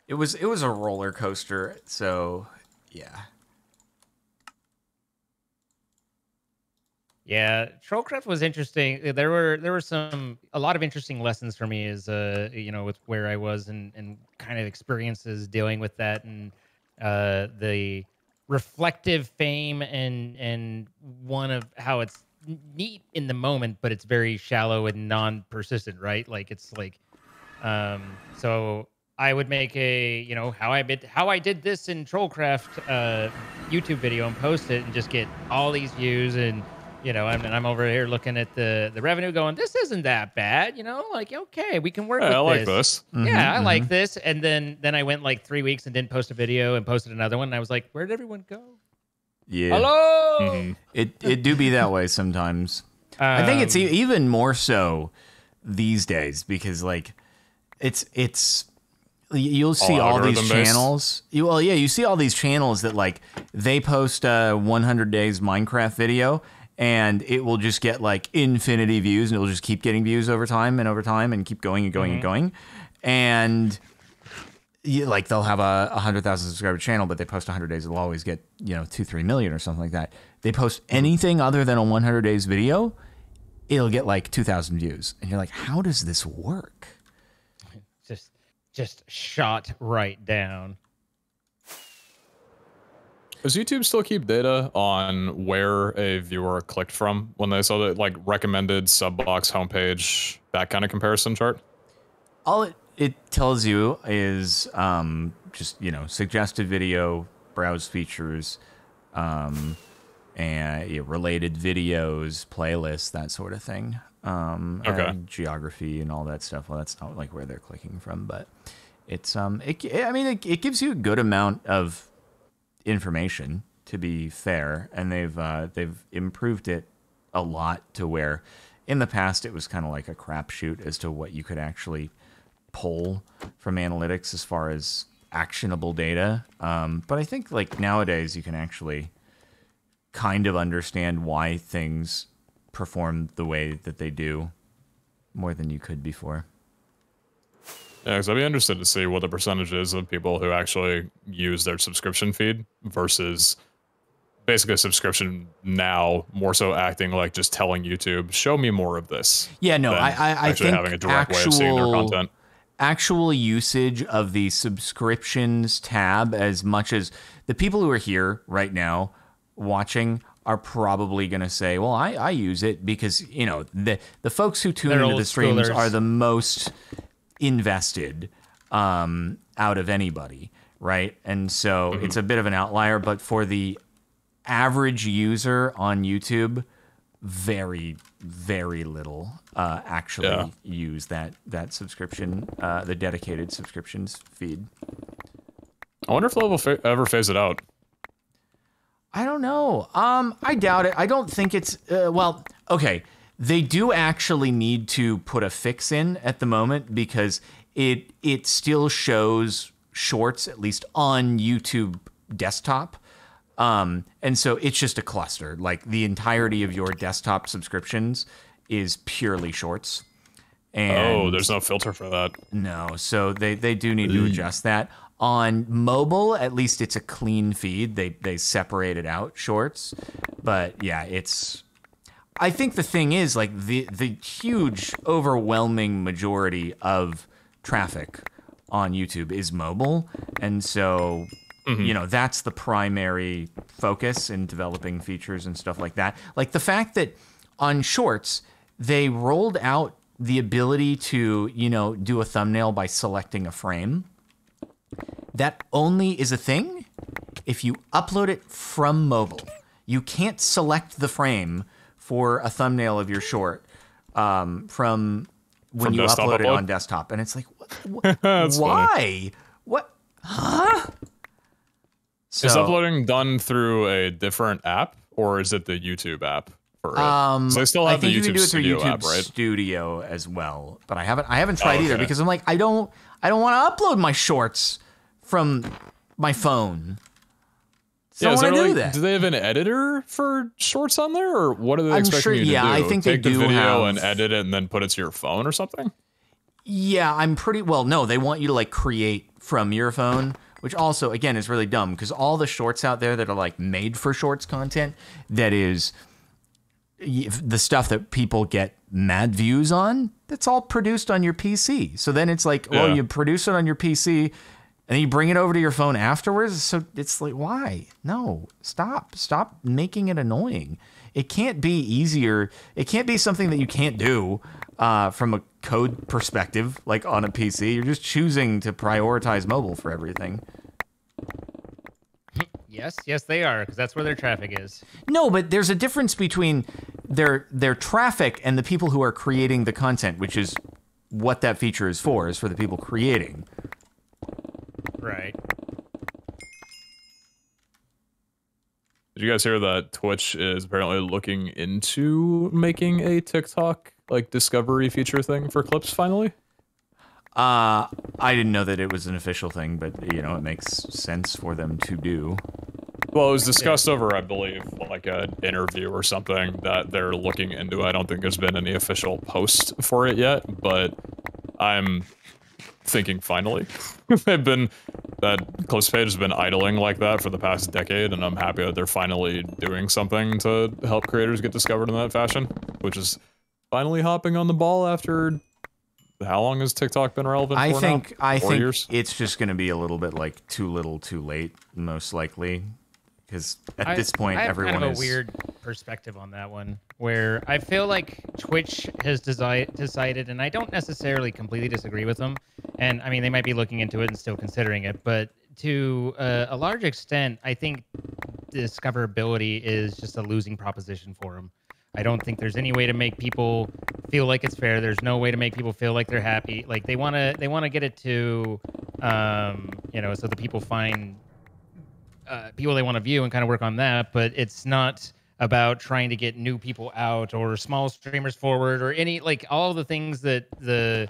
It was a roller coaster, so yeah. Yeah, Trollcraft was interesting. There were a lot of interesting lessons for me as with where I was and kind of experiences dealing with that and the reflective fame and one of how it's neat in the moment, but it's very shallow and non-persistent, right? Like it's like so I would make a how I did this in Trollcraft YouTube video and post it and just get all these views and I'm over here looking at the revenue going, this isn't that bad, like, okay, we can work with this. I like this. Yeah, I like this. And then I went like 3 weeks and didn't post a video and posted another one. And I was like, where'd everyone go? Yeah. Hello? It do be that way sometimes. I think it's even more so these days because like it's you'll see all these channels. You see all these channels that like they post a 100 days Minecraft video and it will just get like infinity views and it'll just keep getting views over time and keep going and going and going. And like they'll have a 100,000 subscriber channel, but they post 100 days, it'll always get 2-3 million or something like that. They post anything other than a 100 days video, it'll get like 2,000 views, and you're like, how does this work? Just shot right down. Does YouTube still keep data on where a viewer clicked from when they saw the like recommended sub box homepage, that kind of comparison chart? All it tells you is just suggested video, browse features, and related videos, playlists, that sort of thing. Geography and all that stuff. Well, that's not like where they're clicking from, but it's it gives you a good amount of information, to be fair, and they've improved it a lot to where in the past it was kind of like a crapshoot as to what you could actually pull from analytics as far as actionable data. But I think like nowadays you can actually kind of understand why things perform the way that they do more than you could before. Yeah, because I'd be interested to see what the percentage is of people who actually use their subscription feed versus basically a subscription now, more so acting like just telling YouTube, show me more of this. Yeah, no, I think having a direct way of seeing their content. Actual usage of the subscriptions tab, as much as the people who are here right now watching are probably going to say, well, I use it because, the folks who tune into the streams are the most invested out of anybody, right? And so it's a bit of an outlier, but for the average user on YouTube, very, very little actually use that subscription, the dedicated subscriptions feed. I wonder if they'll ever phase it out. I don't know. I doubt it. I don't think it's okay. They do actually need to put a fix in at the moment because it still shows shorts, at least on YouTube desktop. And so it's just a cluster. Like the entirety of your desktop subscriptions is purely shorts. And there's no filter for that. No, so they do need to adjust that. On mobile, at least it's a clean feed. They separated out shorts. But yeah, I think the thing is like the huge overwhelming majority of traffic on YouTube is mobile. And so that's the primary focus in developing features and stuff like that. Like the fact that on Shorts, they rolled out the ability to, do a thumbnail by selecting a frame. That only is a thing if you upload it from mobile. You can't select the frame for a thumbnail of your short from when you upload it on desktop. And it's like, why? Funny. What? Huh? Is uploading done through a different app, or is it the YouTube app for it? So they still have the you can YouTube do it through Studio YouTube app, right? Studio as well, but I haven't tried either because I'm like I don't want to upload my shorts from my phone. So Yeah, I want to do that. Do they have an editor for shorts on there, or what are they I'm expecting sure, you to do? I think Take they do the video have... and edit it and then put it to your phone or something? Yeah, I'm pretty... Well, no, they want you to, like, create from your phone, which also, again, is really dumb, because all the shorts out there that are, like, made for shorts content, that is the stuff that people get mad views on, that's all produced on your PC. So then it's like, well, you produce it on your PC... and then you bring it over to your phone afterwards. So it's like, why? No, stop making it annoying. It can't be easier. It can't be something that you can't do from a code perspective, like on a PC. You're just choosing to prioritize mobile for everything. Yes, they are, because that's where their traffic is. No, but there's a difference between their traffic and the people who are creating the content, which is what that feature is for the people creating. Right. Did you guys hear that Twitch is apparently looking into making a TikTok like discovery feature thing for clips finally? I didn't know that it was an official thing, but it makes sense for them to do. Well, it was discussed over, I believe, like an interview or something that they're looking into. I don't think there's been any official post for it yet, but I'm thinking finally. That clips page has been idling like that for the past decade, and I'm happy that they're finally doing something to help creators get discovered in that fashion, which is finally hopping on the ball after how long has TikTok been relevant for now? I think years? It's just going to be a little bit like too little, too late, most likely. Because at this point, everyone I have kind of a weird perspective on that one, where I feel like Twitch has decided, and I don't necessarily completely disagree with them, and I mean, they might be looking into it and still considering it, but to a large extent, I think discoverability is just a losing proposition for them. I don't think there's any way to make people feel like it's fair. There's no way to make people feel like they're happy. Like they want to get it to, so the people find people they want to view and kind of work on that, but it's not about trying to get new people out or small streamers forward or any, like, all the things that the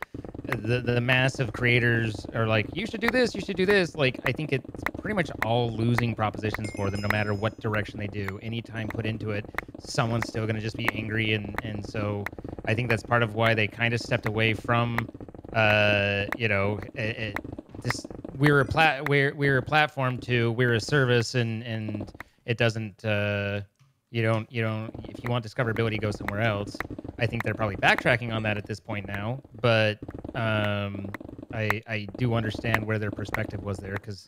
massive creators are like, you should do this. Like, I think it's pretty much all losing propositions for them, no matter what direction they do. Any time put into it, someone's still going to just be angry. And so I think that's part of why they kind of stepped away from, we're a platform to we're a service, and it doesn't you don't if you want discoverability, go somewhere else. I think they're probably backtracking on that at this point now, but I do understand where their perspective was there, because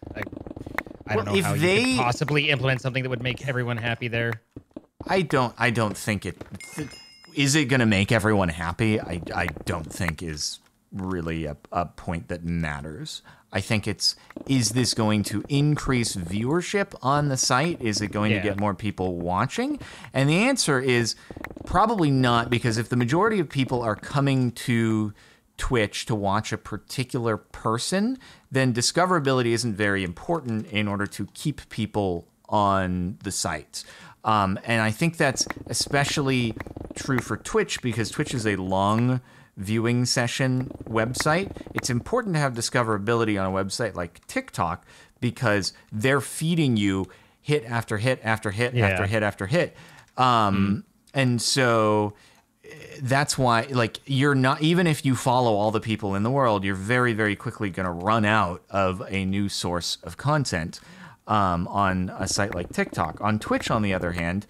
I don't know how you could possibly implement something that would make everyone happy there. I don't think it is it going to make everyone happy. I don't think is really a point that matters. I think is this going to increase viewership on the site? Is it going to get more people watching? And the answer is probably not, because if the majority of people are coming to Twitch to watch a particular person, then discoverability isn't very important in order to keep people on the site. And I think that's especially true for Twitch, because Twitch is a long viewing session website. It's important to have discoverability on a website like TikTok, because they're feeding you hit after hit after hit after hit after hit. And so that's why, like, you're not, even if you follow all the people in the world, you're very, very quickly going to run out of a new source of content on a site like TikTok. On Twitch, on the other hand,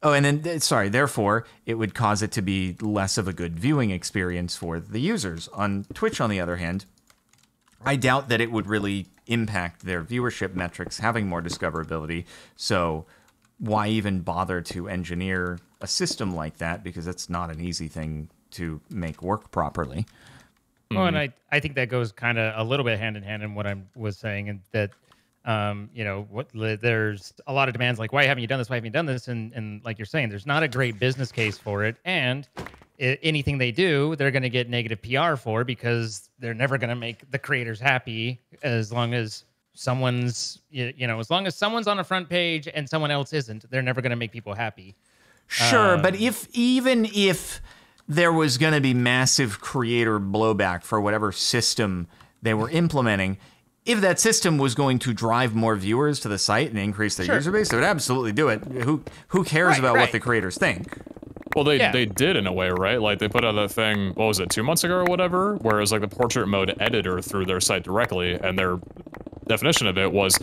therefore, it would cause it to be less of a good viewing experience for the users. On Twitch, on the other hand, I doubt that it would really impact their viewership metrics having more discoverability. So why even bother to engineer a system like that? Because it's not an easy thing to make work properly. Well, and I think that goes kind of a little bit hand in hand in what I was saying, and that there's a lot of demands like, why haven't you done this? Why haven't you done this? And like you're saying, there's not a great business case for it. And anything they do, they're going to get negative PR for, because they're never going to make the creators happy as long as someone's, as long as someone's on a front page and someone else isn't, they're never going to make people happy. Sure, but even if there was going to be massive creator blowback for whatever system they were implementing, if that system was going to drive more viewers to the site and increase their user base, they would absolutely do it. Who cares about what the creators think? Well, they did in a way, right? Like, they put out that thing, what was it, 2 months ago or whatever, where it was like the portrait mode editor through their site directly, and their definition of it was,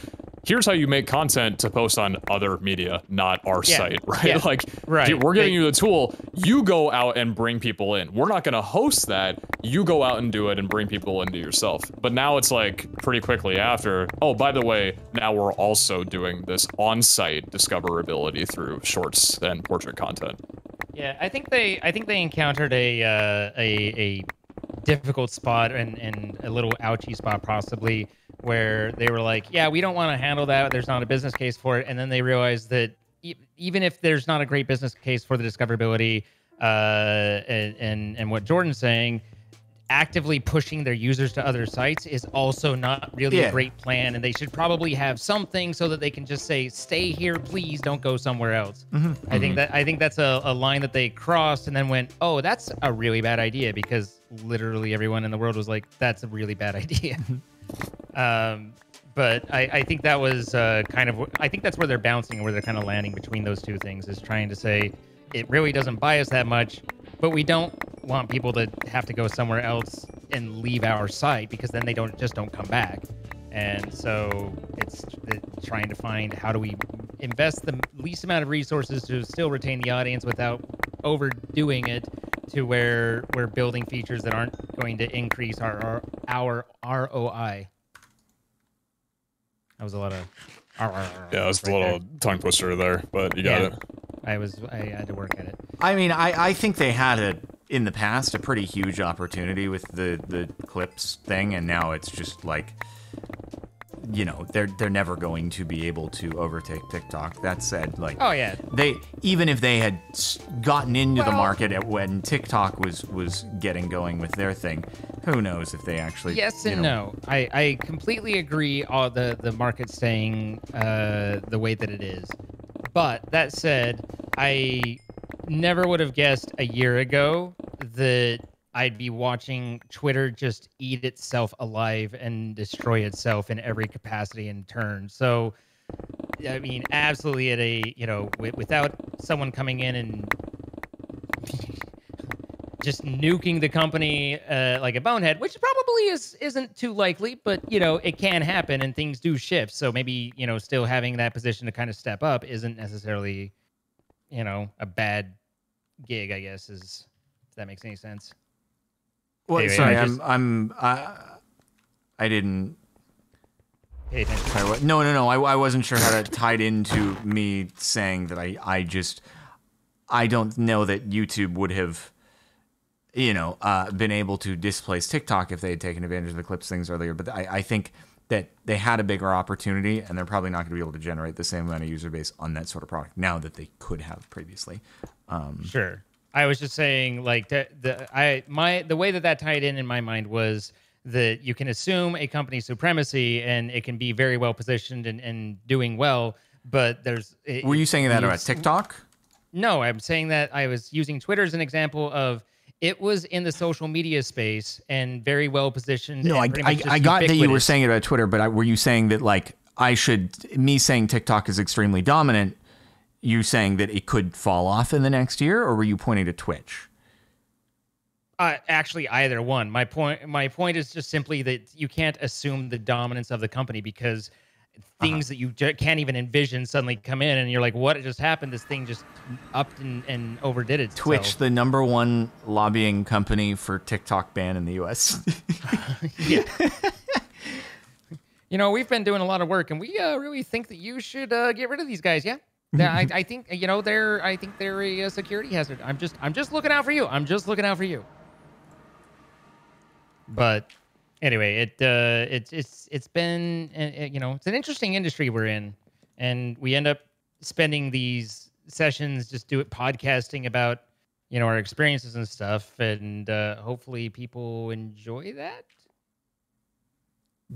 here's how you make content to post on other media, not our site, right? Yeah. Like, we're giving you the tool, you go out and bring people in. We're not gonna host that, you go out and do it and bring people into yourself. But now it's like, pretty quickly after, oh, by the way, now we're also doing this on-site discoverability through shorts and portrait content. Yeah, I think they encountered a difficult spot and a little ouchy spot possibly, where they were like, yeah, we don't want to handle that. There's not a business case for it. And then they realized that even if there's not a great business case for the discoverability and what Jordan's saying, actively pushing their users to other sites is also not really a great plan, and they should probably have something so that they can just say, stay here, please, don't go somewhere else. I think that's a line that they crossed and then went, oh, that's a really bad idea, because literally everyone in the world was like, that's a really bad idea. But I think that was I think that's where they're bouncing, where they're kind of landing between those two things, is trying to say it really doesn't buy us that much, but we don't want people to have to go somewhere else and leave our site, because then they don't come back. And so it's trying to find, how do we invest the least amount of resources to still retain the audience without overdoing it, to where we're building features that aren't going to increase our ROI. That was a lot of yeah, it was a little tongue twister there, but you got it. I had to work at it. I mean, I think they had in the past a pretty huge opportunity with the clips thing, and now it's just like, you know, they're never going to be able to overtake TikTok. That said, like, oh yeah, even if they had gotten into the market when TikTok was getting going with their thing, who knows if they actually no. I completely agree on the market staying the way that it is. But that said, I never would have guessed a year ago that I'd be watching Twitter just eat itself alive and destroy itself in every capacity and turn. So, I mean, absolutely at a, you know, without someone coming in and just nuking the company like a bonehead, which probably isn't too likely, but, you know, it can happen and things do shift. So maybe, you know, still having that position to kind of step up isn't necessarily, you know, a bad gig, I guess, if that makes any sense. Well, anyway, sorry, I didn't pay attention. Sorry, what? No. I wasn't sure how that tied into me saying that I don't know that YouTube would have, you know, been able to displace TikTok if they had taken advantage of the clips things earlier. But I think that they had a bigger opportunity, and they're probably not going to be able to generate the same amount of user base on that sort of product now that they could have previously. Sure. I was just saying, like, the way that tied in my mind was that you can assume a company's supremacy, and it can be very well positioned and doing well, but were you saying that about TikTok? No, I'm saying that I was using Twitter as an example of, it was in the social media space and very well positioned. No, I got that you were saying it about Twitter, but were you saying that, like, me saying TikTok is extremely dominant, you saying that it could fall off in the next year, or were you pointing to Twitch? Actually, either one. My point is just simply that you can't assume the dominance of the company, because things that you can't even envision suddenly come in, and you're like, what just happened? This thing just upped and overdid itself. Twitch, the #1 lobbying company for TikTok ban in the U.S. Yeah. You know, we've been doing a lot of work, and we really think that you should get rid of these guys. Yeah. I think, you know, they're a security hazard. I'm just looking out for you. I'm just looking out for you. But anyway, it's been, you know, it's an interesting industry we're in, and we end up spending these sessions just podcasting about, you know, our experiences and stuff, and hopefully people enjoy that.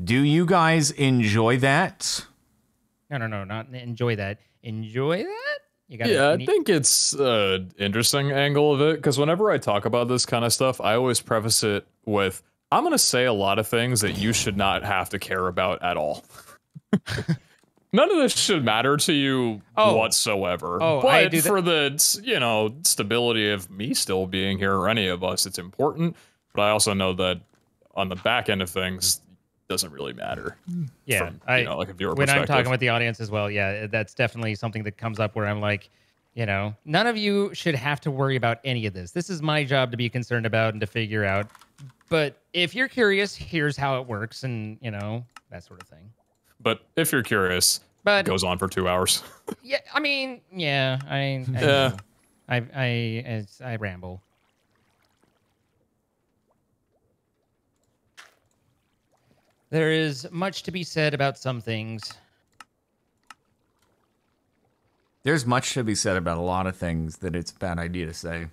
Do you guys enjoy that? No, not enjoy that. Enjoy that? I think it's an interesting angle of it, because whenever I talk about this kind of stuff, I always preface it with, I'm going to say a lot of things that you should not have to care about at all. None of this should matter to you whatsoever. But for the, stability of me still being here, or any of us, it's important. But I also know that on the back end of things, doesn't really matter. Yeah, from, like a viewer when perspective. I'm talking with the audience as well, yeah, that's definitely something that comes up where I'm like, none of you should have to worry about any of this. This is my job to be concerned about and to figure out. But if you're curious, here's how it works, and that sort of thing. But if you're curious, it goes on for 2 hours. Yeah, I mean, I ramble. There is much to be said about some things. There's much to be said about a lot of things that it's a bad idea to say.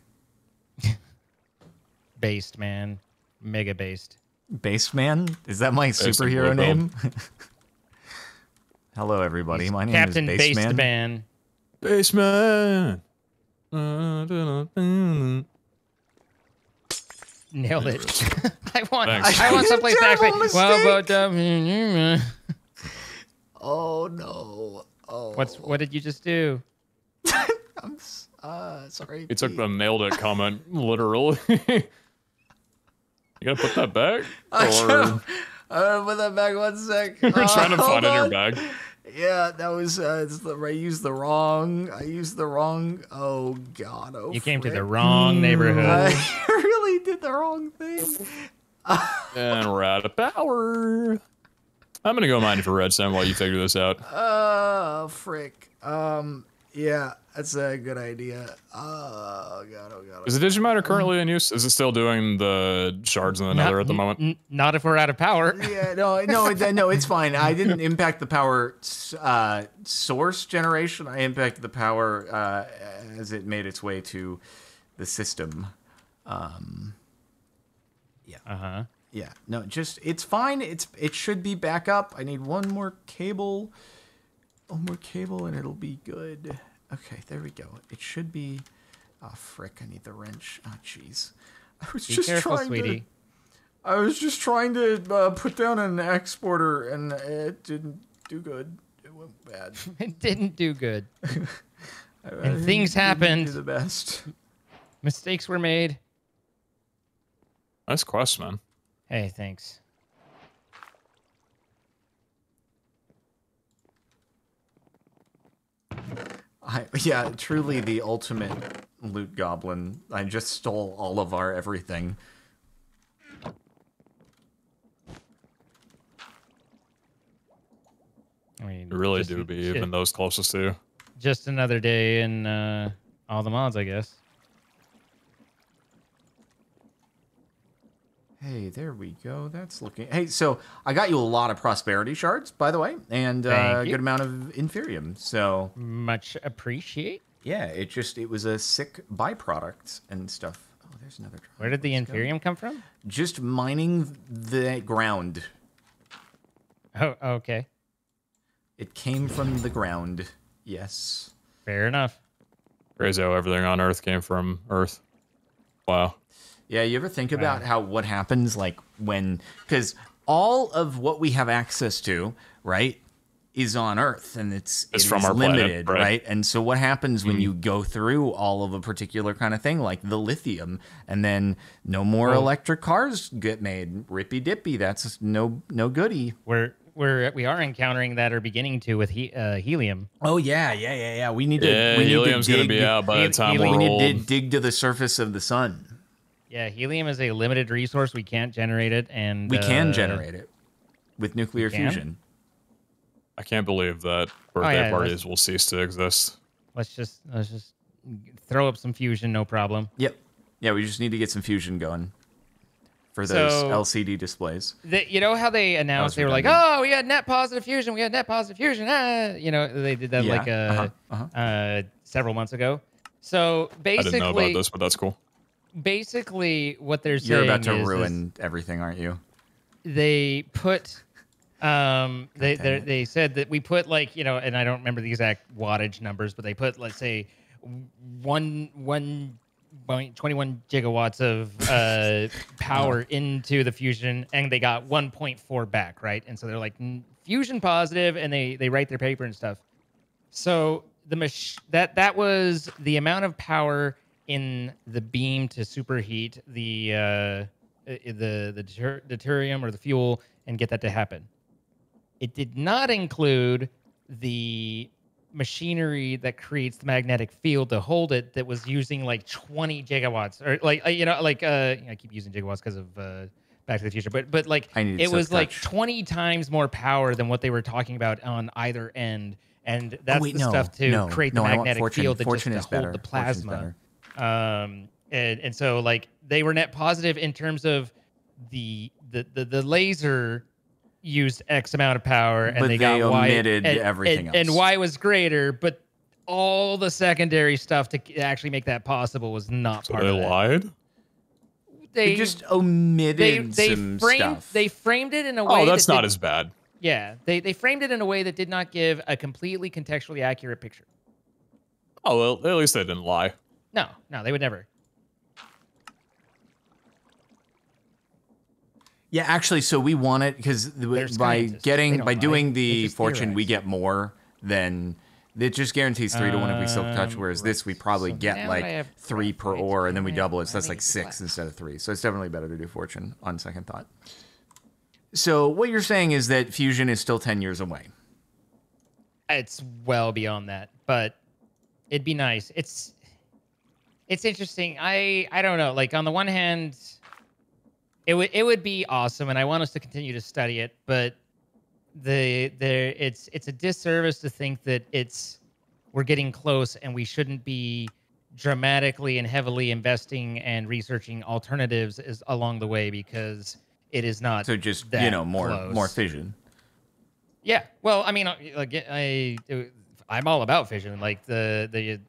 Based, man. Mega based. Based Man? Is that my superhero name? Hello, everybody. My name Captain is Baseman. Baseman. Nailed it. I want someplace to actually. Well, but oh no. Oh. What did you just do? I'm sorry. He took the nailed it comment literally. You gotta put that back? I'm gonna put that back 1 sec. You're trying to find it in your bag. Yeah, that was I used the wrong. Oh God! Oh, you came to the wrong neighborhood. I really did the wrong thing. And we're out of power. I'm gonna go mine for redstone while you figure this out. Frick. Yeah, that's a good idea. Oh God! Is the Digimiter currently in use? Is it still doing the shards in the nether at the moment? Not if we're out of power. Yeah, no, it's fine. I didn't impact the power source generation. I impacted the power as it made its way to the system. Yeah. Yeah. No, it's fine. It should be back up. I need one more cable. And it'll be good. Okay, there we go. It should be. Oh frick! I need the wrench. Oh jeez. I was just trying to put down an exporter, and it didn't do good. It went bad. It didn't do good. And things happened. Do the best. Mistakes were made. Nice quest, man. Hey, thanks. Yeah, truly the ultimate loot goblin. I just stole all of our everything. I mean, you really do be even those closest to you. Just another day in all the mods, I guess. Hey, there we go. That's looking... Hey, so I got you a lot of prosperity shards, by the way, and a good amount of inferium, so... Much appreciate. Yeah, it was a sick byproduct and stuff. Oh, there's another... Where did the inferium come from? Just mining the ground. Oh, okay. It came from the ground, yes. Fair enough. Crazy how everything on Earth came from Earth. Wow. Yeah, you ever think about what happens like when, because all of what we have access to, right, is on Earth, and it's from our limited, planet, right? And so what happens when you go through all of a particular kind of thing, like the lithium, and then no more electric cars get made? Rippy dippy, that's no goodie. We are encountering that, or beginning to, with helium. Oh yeah. We need to. Helium's gonna be out by the time we need to dig to the surface of the sun. Yeah, helium is a limited resource. We can't generate it, and we can generate it with nuclear fusion. I can't believe that birthday parties will cease to exist. Let's just throw up some fusion, no problem. Yep. Yeah, we just need to get some fusion going for those LCD displays. You know how they announced they were like, "Oh, we had net positive fusion. We had net positive fusion." You know, they did that several months ago. So basically, I didn't know about this, but that's cool. Basically, what they're saying you're about to ruin everything, aren't you? They put They said that we put like, you know, and I don't remember the exact wattage numbers, but they put, let's say, 1.21 gigawatts of power into the fusion, and they got 1.4 back, right? And so they're like fusion positive, and they write their paper and stuff. So that was the amount of power in the beam to superheat the deuterium or the fuel and get that to happen. It did not include the machinery that creates the magnetic field to hold it, that was using like 20 gigawatts, or like, you know, like I keep using gigawatts because of Back to the Future, but like it was like 20 times more power than what they were talking about on either end, and that's stuff to create the magnetic field that just to hold the plasma. And so like they were net positive in terms of the laser used X amount of power, and but they got omitted Y, everything else. And Y was greater, but all the secondary stuff to actually make that possible was not part of that. They lied? They just omitted some stuff. They framed it in a way. Oh, that's not as bad. Yeah, they framed it in a way that did not give a completely contextually accurate picture. Oh, well, at least they didn't lie. No, they would never. Yeah, actually, so we want it because by doing the fortune, we get more than it just guarantees 3 to 1 if we silk touch. Whereas this, we probably get like 3 per ore, and then we double it, so that's like 6 instead of 3. So it's definitely better to do fortune on second thought. So what you're saying is that fusion is still 10 years away. It's well beyond that, but it'd be nice. It's interesting. I don't know. Like on the one hand, it would be awesome, and I want us to continue to study it. But it's a disservice to think that we're getting close, and we shouldn't be dramatically and heavily investing and researching alternatives along the way, because it is not. So just more fission. Yeah. Well, I mean, like I'm all about fission. Like the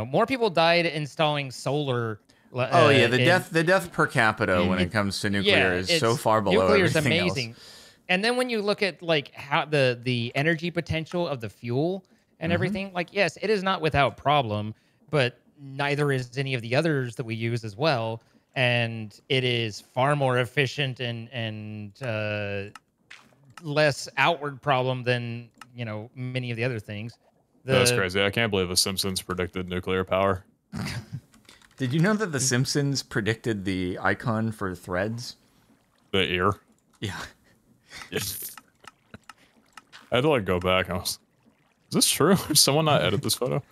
more people died installing solar. The death per capita when it comes to nuclear is so far below nuclear is everything amazing. else. And then when you look at like how the energy potential of the fuel and everything, like yes, it is not without problem, but neither is any of the others that we use as well. And it is far more efficient and less outward problem than many of the other things. That's crazy. I can't believe The Simpsons predicted nuclear power. Did you know that The Simpsons predicted the icon for Threads? The ear? Yeah. Yes. I had to like go back. I was, is this true? Did someone not edit this photo?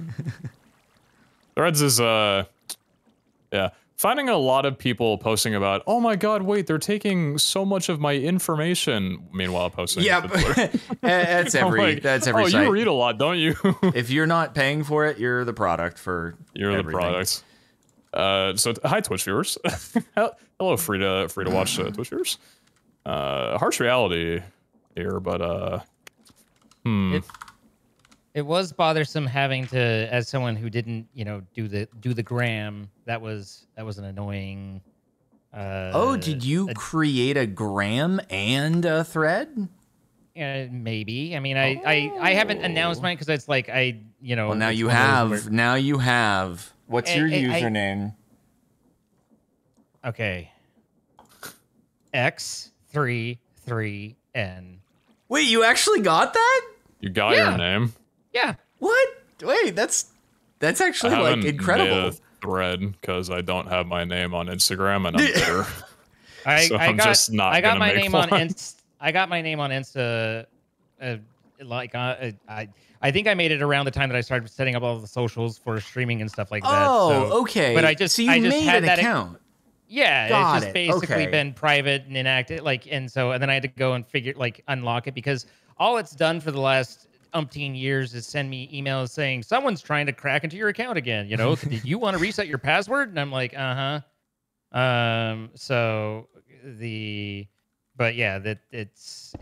Threads is finding a lot of people posting about, oh my god, wait, they're taking so much of my information. Meanwhile, posting. Yeah, that's every site. You read a lot, don't you? If you're not paying for it, you're the product for. You're everything. The product. So hi Twitch viewers. Hello, free to watch Twitch viewers. Harsh reality here, but It was bothersome having to, as someone who didn't, do the gram. That was an annoying. Did you create a gram and a thread? Maybe. I mean, I haven't announced mine because it's like Well, now you have. Now you have. What's your username? Okay. X33N. Wait, you actually got that? You got your name? Yeah. What? Wait, that's actually like incredible. Made a thread because I don't have my name on Instagram and I'm bitter. I got my name on Insta. I think I made it around the time that I started setting up all the socials for streaming and stuff like that. Oh, okay. But I just made had an account. It's just basically been private and inactive. And then I had to go and unlock it, because all it's done for the last umpteen years is send me emails saying someone's trying to crack into your account again. Did you want to reset your password? And I'm like, but yeah, that it's.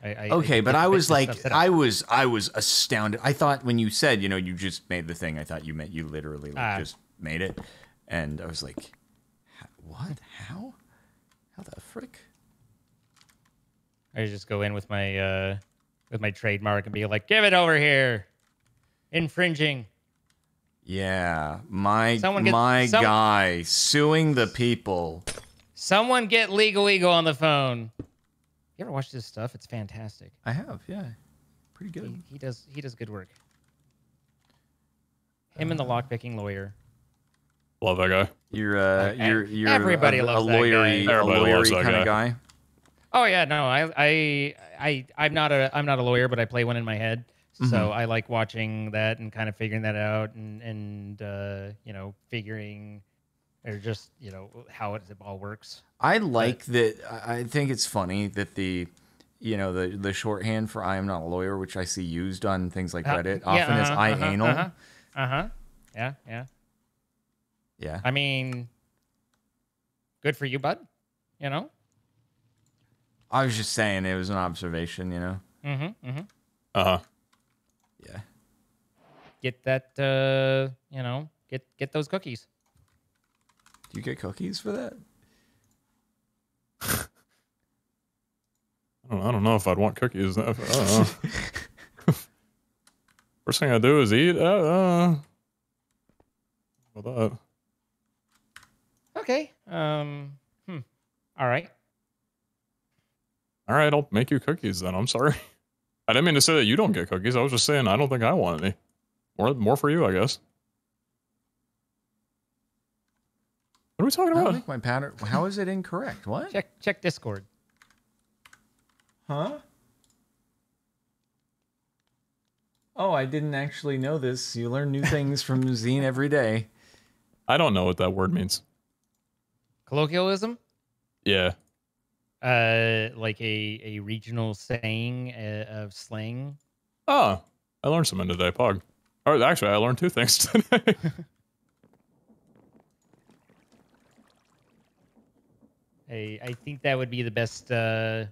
But I was like, I was astounded. I thought when you said, you just made the thing, I thought you meant you literally just made it. And I was like, what? How the frick? I just go in with my trademark and be like, "Give it over here, infringing." Yeah, my guy suing the people. Someone get Legal Eagle on the phone. You ever watch this stuff? It's fantastic. I have, yeah, pretty good. He does good work. Him and the lockpicking lawyer. Love that guy. You're everybody a loves lawyery, that guy. a lawyery kind of guy. Oh yeah, no, I'm not a lawyer, but I play one in my head. So I like watching that and kind of figuring that out and you know, figuring or just, you know, how it all works. I like that. I think it's funny that the shorthand for "I am not a lawyer," which I see used on things like Reddit, often is "I anal." Yeah. I mean, good for you, bud. You know. I was just saying it was an observation, you know. Uh-huh. Yeah. Get that, you know, get those cookies. Do you get cookies for that? I don't know if I'd want cookies. I don't know. First thing I do is eat. What that? Okay. All right. All right, I'll make you cookies then. I'm sorry. I didn't mean to say that you don't get cookies. I was just saying I don't think I want any. More for you, I guess. What are we talking I about? don't think my pattern. How is it incorrect? What? Check Discord. Huh? Oh, I didn't actually know this. You learn new things from Zine every day. I don't know what that word means. Colloquialism? Yeah. Like a regional saying of slang. Oh, I learned something today, Pog. Or actually, I learned 2 things today. I think that would be the best or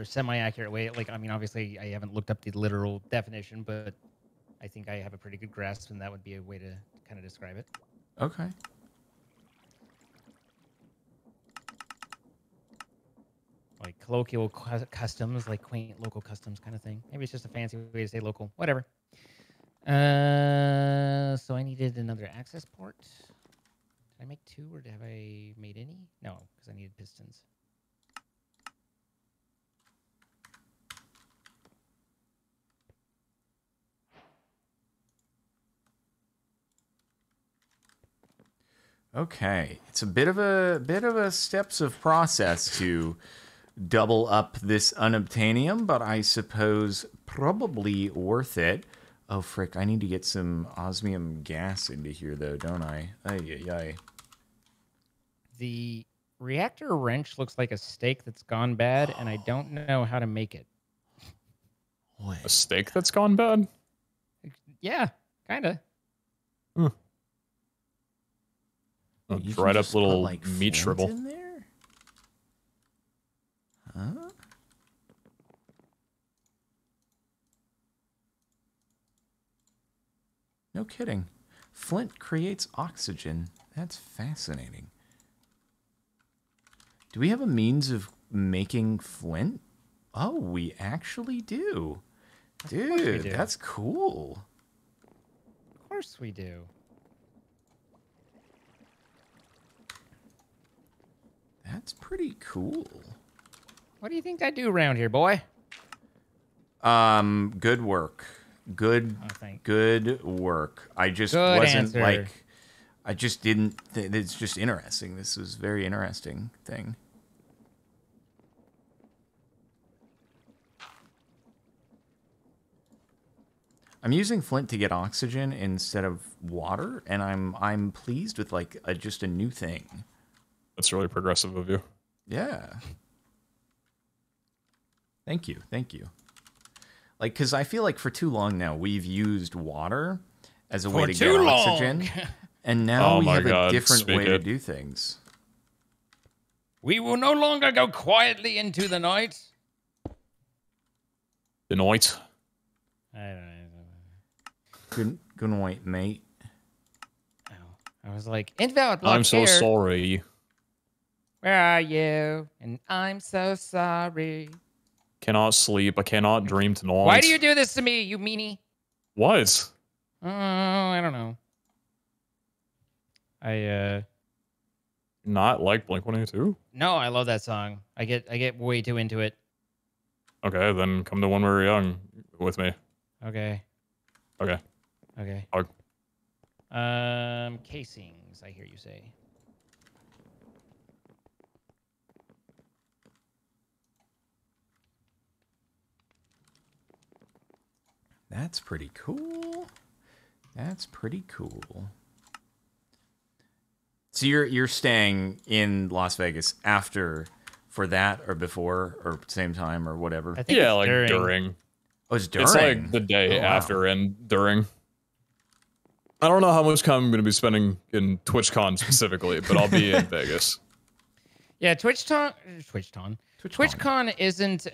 semi-accurate way. Like, I mean, obviously, I haven't looked up the literal definition, but I think I have a pretty good grasp, and that would be a way to kind of describe it. Okay. Like colloquial customs, like quaint local customs kind of thing. Maybe it's just a fancy way to say local. Whatever. So I needed another access port. Did I make 2 or have I made any? No, because I needed pistons. Okay, it's a bit of a steps of process to double up this unobtainium, but I suppose probably worth it. Oh frick! I need to get some osmium gas into here though, don't I? Ay. The reactor wrench looks like a steak that's gone bad, and I don't know how to make it. What? A steak that's gone bad? Yeah, kind of. A dried up little like meat shrivel. In there? Huh? No kidding. Flint creates oxygen. That's fascinating. Do we have a means of making flint? Oh, we actually do. Dude, that's cool. Of course we do. That's pretty cool. What do you think I do around here, boy? Good work. Good work. I just wasn't like, I just didn't, it's just interesting. This was a very interesting thing. I'm using flint to get oxygen instead of water, and I'm pleased with like just a new thing. That's really progressive of you. Yeah. Thank you. Like, because I feel like for too long now, we've used water as a way to get oxygen. And now we have a different way to do things. We will no longer go quietly into the night. The night? I don't know. Good night, mate. Oh, I was like, invalid block I'm so sorry. Where are you? And I'm so sorry. Cannot sleep. I cannot dream tonight. Why do you do this to me, you meanie? What? Oh, I don't know. Not like Blink-182? No, I love that song. I get way too into it. Okay, then come to When We Were Young with me. Okay. Okay. Okay. Hug. Casings, I hear you say. That's pretty cool. That's pretty cool. So you're staying in Las Vegas after for that or before or same time or whatever? I think yeah, like during. Oh, it's during? It's like the day after and during. I don't know how much time I'm going to be spending in TwitchCon specifically, but I'll be in Vegas. Yeah, TwitchCon isn't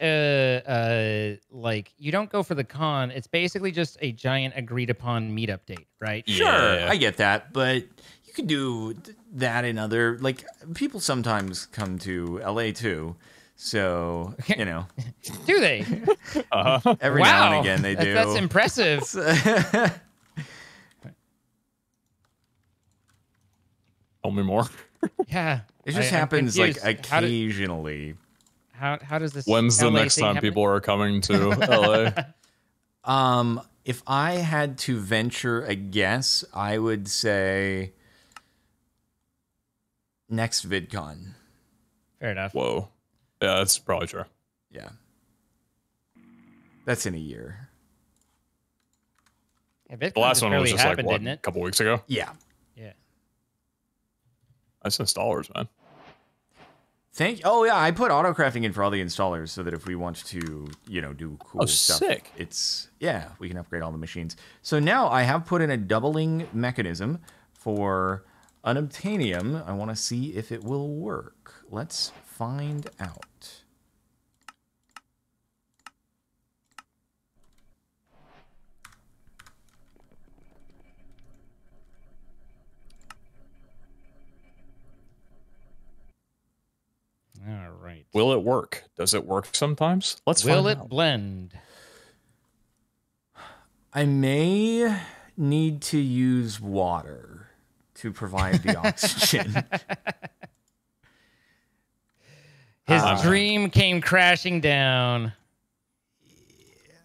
like you don't go for the con. It's basically just a giant agreed upon meetup date, right? Sure, I get that, but you can do that in other like people sometimes come to LA too. So, you know. Do they? Every now and again they do. That's impressive. Tell me more. Yeah. It just happens like occasionally. How does this When's the next time people are coming to LA? If I had to venture a guess, I would say next VidCon. Fair enough. Whoa. Yeah, that's probably true. Yeah. That's in a year. Yeah, the last one was just happened, like, what, a couple weeks ago? Yeah. Yeah. That's installers, man. Oh yeah, I put auto crafting in for all the installers so that if we want to, you know, do cool stuff, sick. We can upgrade all the machines. So now I have put in a doubling mechanism for unobtainium. I want to see if it will work. Let's find out. All right. Will it work? Does it work sometimes? Let's find out. Will it blend? I may need to use water to provide the oxygen. His dream came crashing down.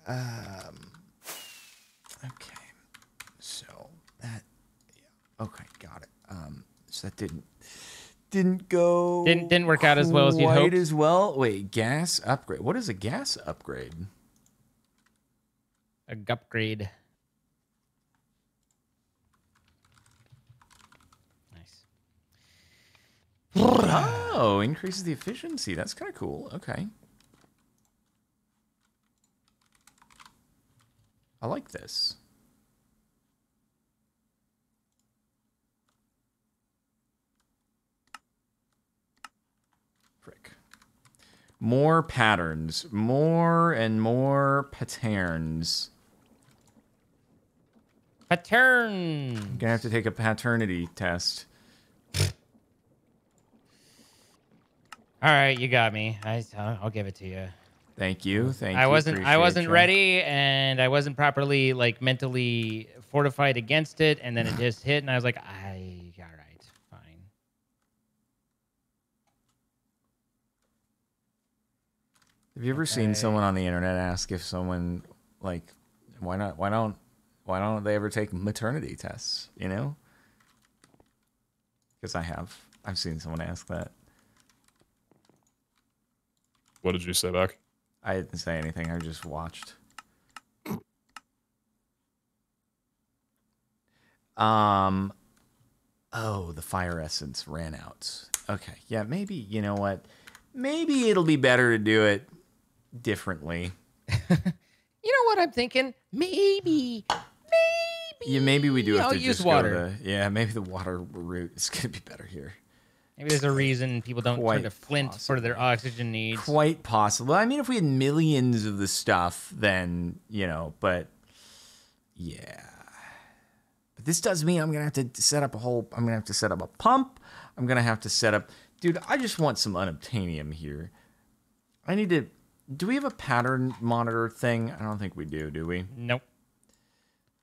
Okay. So that. Yeah. Okay, got it. So that didn't go. Didn't work out as well as you hoped. Quite as well. Wait, gas upgrade. What is a gas upgrade? A gupgrade. Nice. Oh, increases the efficiency. That's kind of cool. Okay. I like this. Frick. More patterns. More and more patterns. Pattern. I'm gonna have to take a paternity test. All right, you got me. I'll give it to you. Thank you. Thank you. I wasn't Appreciate ready, and I wasn't properly like mentally fortified against it, and then it just hit, and I was like, all right, fine. Have you ever seen someone on the internet ask if someone like why don't they ever take maternity tests, you know? Because I've seen someone ask that. What did you say back? I didn't say anything. I just watched. Oh, the fire essence ran out. Okay. Yeah, maybe, you know what? Maybe it'll be better to do it differently. You know what I'm thinking? Maybe. Yeah, maybe we do have to use just water. Maybe the water route is going to be better here. Maybe there's a reason people don't turn to flint for their oxygen needs. Quite possible. I mean, if we had millions of the stuff, then, you know, but yeah. But this does mean I'm going to have to set up a pump. I'm going to have to set up Dude, I just want some unobtainium here. I need to... Do we have a pattern monitor thing? I don't think we do we? Nope.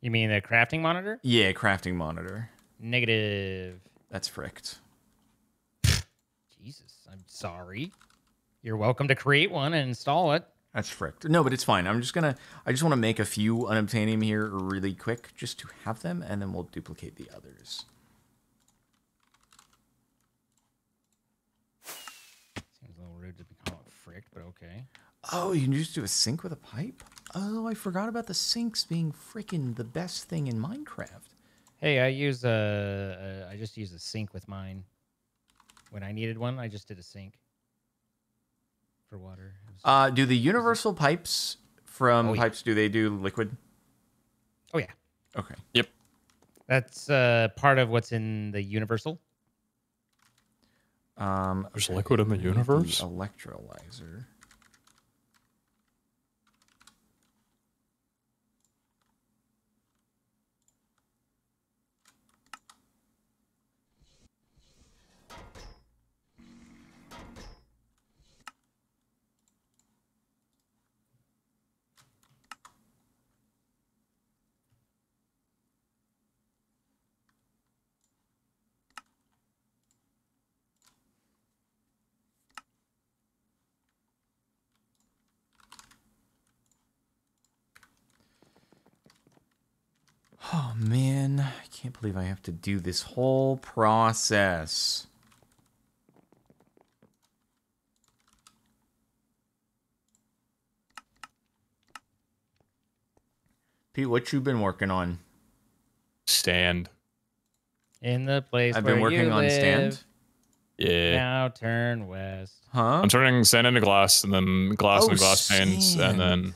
You mean the crafting monitor? Yeah, crafting monitor. Negative. That's fricked. Jesus, I'm sorry. You're welcome to create one and install it. That's fricked. No, but it's fine. I just want to make a few unobtainium here really quick just to have them, and then we'll duplicate the others. Seems a little rude to call it fricked, but okay. Oh, you can just do a sink with a pipe? Oh, I forgot about the sinks being freaking the best thing in Minecraft. Hey, I just used a sink with mine. When I needed one, I just did a sink for water. Do the universal pipes from Pipes, do they do liquid? Oh, yeah. Okay. Yep. That's part of what's in the universal. There's liquid in the universe? The electrolyzer. Oh, man. I can't believe I have to do this whole process. Pete, what you been working on? Stand. In the place I've where been working you on live, stand. Yeah. Now turn west. Huh? I'm turning sand into glass, and then glass into glass panes, and sand. then...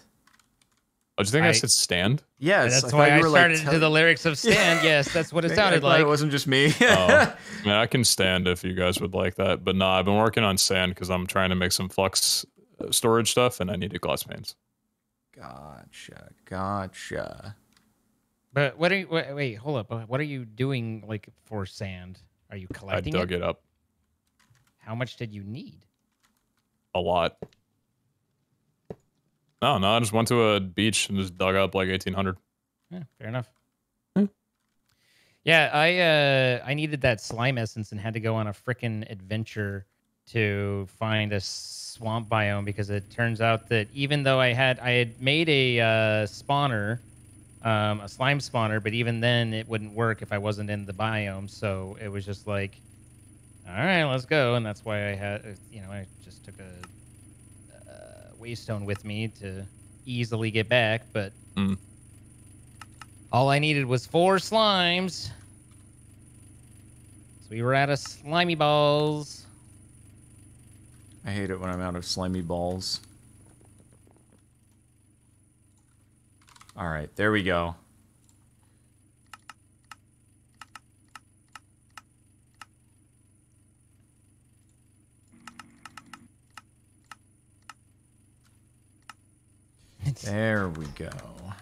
Oh, do you think I said stand? Yes. That's why I started to the lyrics of stand. Yes, that's what it sounded like. It wasn't just me. I mean, I can stand if you guys would like that. But no, I've been working on sand because I'm trying to make some flux storage stuff, and I needed glass panes. Gotcha. But what are you? Wait, hold up. What are you doing like for sand? Are you collecting I dug it up. How much did you need? A lot. No, I just went to a beach and just dug up like 1,800. Yeah, fair enough. Yeah, I needed that slime essence and had to go on a frickin' adventure to find a swamp biome because it turns out that even though I had made a spawner, a slime spawner, but even then it wouldn't work if I wasn't in the biome. So it was just like, all right, let's go. And that's why I had, I just took a waystone with me to easily get back. But all I needed was 4 slimes. So we were out of slimy balls. I hate it when I'm out of slimy balls. All right, there we go. There we go.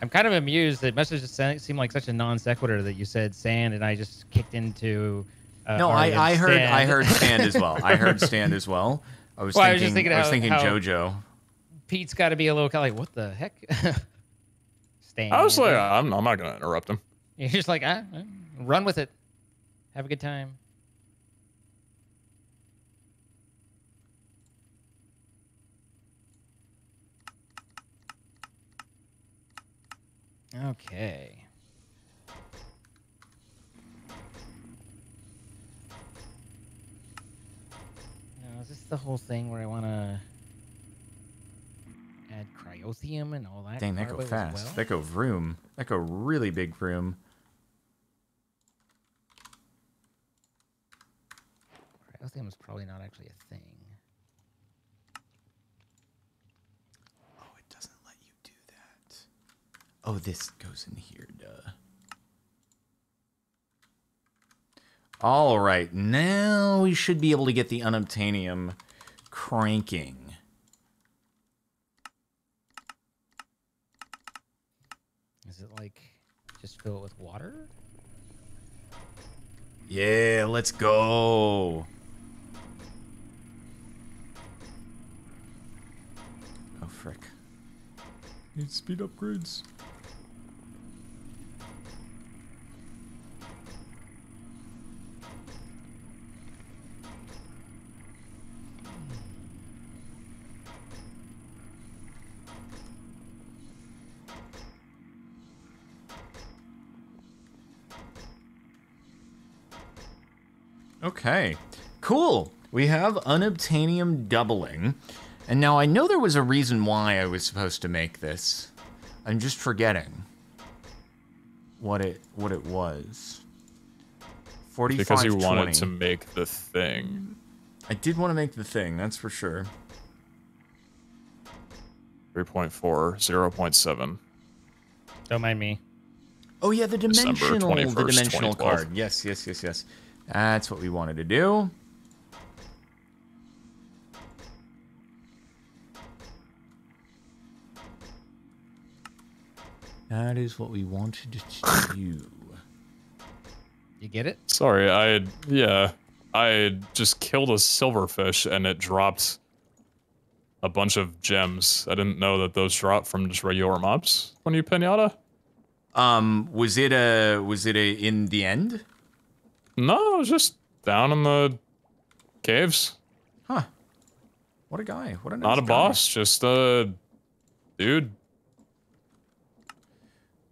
I'm kind of amused. It must have just seemed like such a non sequitur that you said sand, and I just kicked into. No, I heard stand as well. I heard stand as well. I was thinking JoJo. Pete's got to be a little kind of like, what the heck? Stand. I was like, I'm not gonna interrupt him. You're just like, run with it. Have a good time. Okay. Now, is this the whole thing where I want to add cryothium and all that? Dang, that go fast. Well? That go vroom. That go really big vroom. Cryothium is probably not actually a thing. Oh, this goes in here, duh. All right, now we should be able to get the unobtainium cranking. Is it like just fill it with water? Yeah, let's go. Oh, frick. Need speed upgrades. Okay, cool. We have unobtainium doubling. And now I know there was a reason why I was supposed to make this. I'm just forgetting what it was. 45, because you 20. wanted to make the thing. I did want to make the thing, that's for sure. 3.4, 0.7. Don't mind me. Oh yeah, the dimensional 21st, card. Yes. That's what we wanted to do. That is what we wanted to do. You get it? Sorry, I just killed a silverfish and it dropped a bunch of gems. I didn't know that those drop from just regular mobs when you pinata. Was it a in the end? No, it was just down in the caves. Huh. What a guy. What a nice Not a guy. boss, just a dude.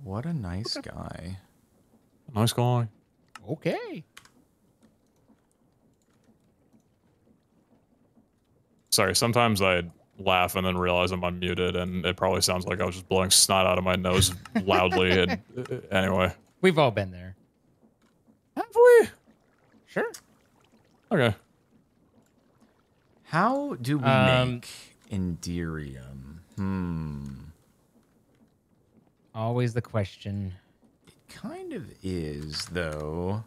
What a nice guy. Nice guy. Okay. Sorry, sometimes I laugh and then realize I'm unmuted, and it probably sounds like I was just blowing snot out of my nose loudly. And anyway, We've all been there. have we? Sure. Okay. How do we make Enderium? Always the question. It kind of is, though.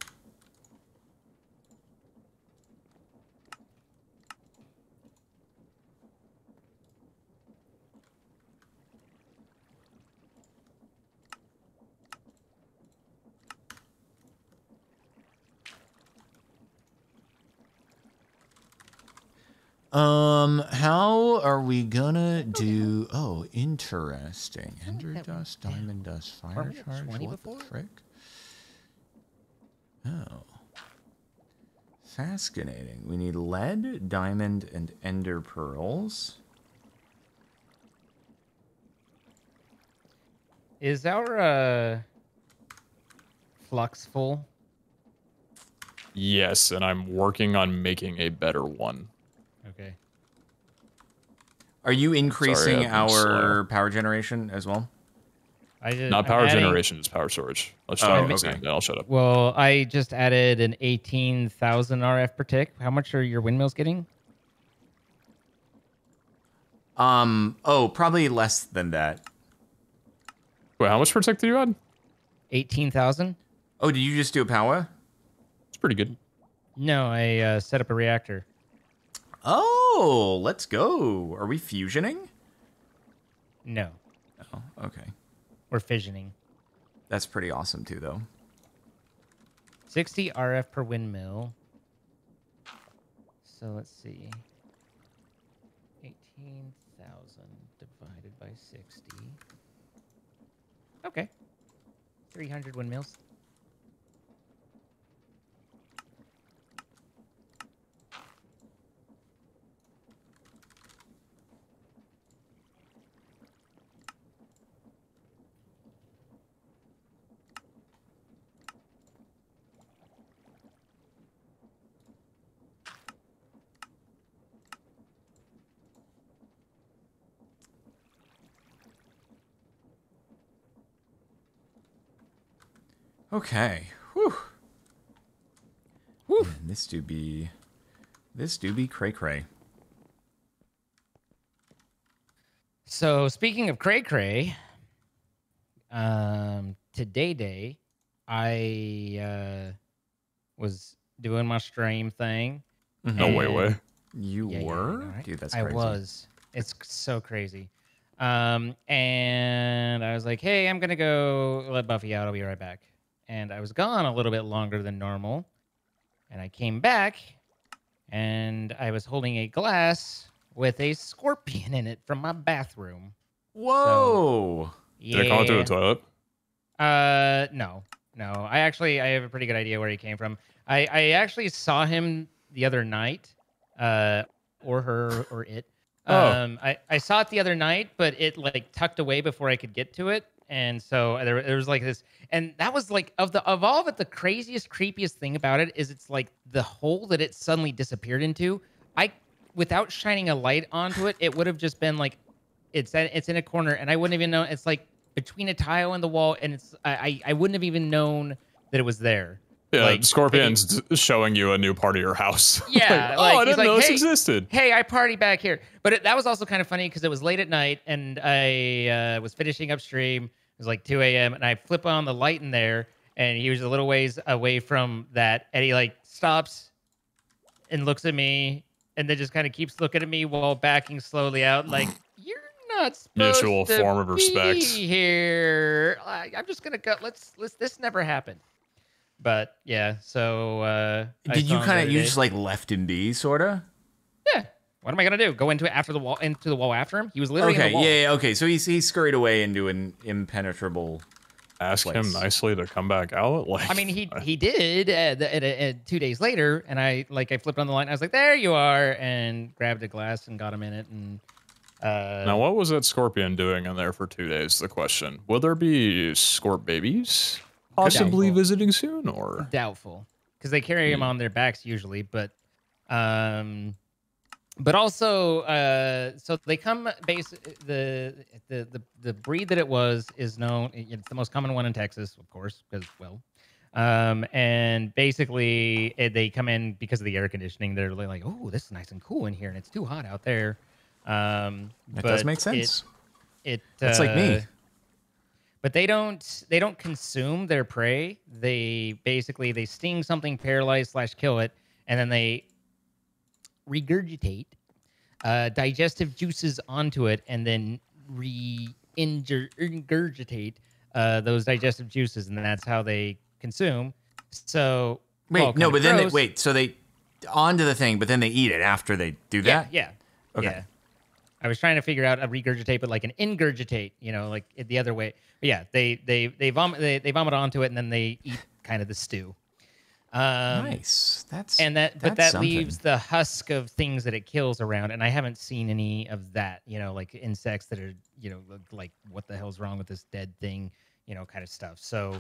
How are we gonna do? Oh, interesting. Ender dust, diamond dust, fire charge. What the frick? Oh, fascinating. We need lead, diamond, and ender pearls. Is our flux full? Yes, and I'm working on making a better one. Okay. Are you increasing Sorry, our power generation as well? Not power generation, just power storage. Let's try okay. then I'll shut up. Well, I just added an 18,000 RF per tick. How much are your windmills getting? Oh, probably less than that. Wait, how much per tick did you add? 18,000? Oh, did you just do a power? It's pretty good. No, I set up a reactor. Oh, let's go. Are we fusioning? No, Oh, okay. we're fissioning. That's pretty awesome too, though. 60 RF per windmill. So let's see. 18,000 divided by 60. Okay. 300 windmills. Okay. Whew. Whew. Man, this do be cray cray. So speaking of cray cray, today I was doing my stream thing. No way. You Yeah, were? I know, right? Dude, that's I crazy. was. It's so crazy. And I was like, hey, I'm gonna go let Buffy out. I'll be right back. And I was gone a little bit longer than normal. And I came back and I was holding a glass with a scorpion in it from my bathroom. Whoa! So, yeah. Did it come through the toilet? No. I have a pretty good idea where he came from. I actually saw him the other night, or her, or it. I saw it the other night, but it like tucked away before I could get to it, and so there was like this, and that was like of all of it, the craziest, creepiest thing about it is it's like the hole that it suddenly disappeared into. Without shining a light onto it, it would have just been like, it's in a corner, and I wouldn't even know. It's like between a tile and the wall, and I wouldn't have even known that it was there. Yeah, like, Scorpion's showing you a new part of your house. Yeah, like, oh, I didn't know this existed. Hey, I party back here. But that was also kind of funny because it was late at night, and I was finishing upstream. It was like 2 a.m., and I flip on the light in there, and he was a little ways away from that, and he like stops and looks at me, and then just kind of keeps looking at me while backing slowly out, like, you're not supposed Mutual to form of respect be here. I'm just gonna go. Let's. This never happened. But yeah, so did you just like left him be, sorta? Yeah. What am I gonna do? Go into the wall after him? He was literally in the wall. Yeah, okay. So he scurried away into an impenetrable. Ask him nicely to come back out. Like, I mean, he did 2 days later, and I flipped on the line. I was like, "There you are," and grabbed a glass and got him in it. And now, what was that scorpion doing in there for 2 days? The question: will there be scorp babies possibly visiting soon, or doubtful? Because they carry them on their backs usually, but also, so they come the breed that it was is known. It's the most common one in Texas, of course, because and basically they come in because of the air conditioning. They're like, oh, this is nice and cool in here, and it's too hot out there. That does make sense. That's like me. But they don't consume their prey. They sting something, paralyze / kill it, and then they regurgitate digestive juices onto it, and then regurgitate those digestive juices, and that's how they consume. So so they onto the thing, but then they eat it after they do that. Yeah. Okay. Yeah. I was trying to figure out a regurgitate, but like an ingurgitate, like the other way. But yeah, they vomit onto it, and then they eat kind of the stew. Nice. That something. Leaves the husk of things that it kills around, and I haven't seen any of that. Like insects that are like what the hell's wrong with this dead thing, kind of stuff. So,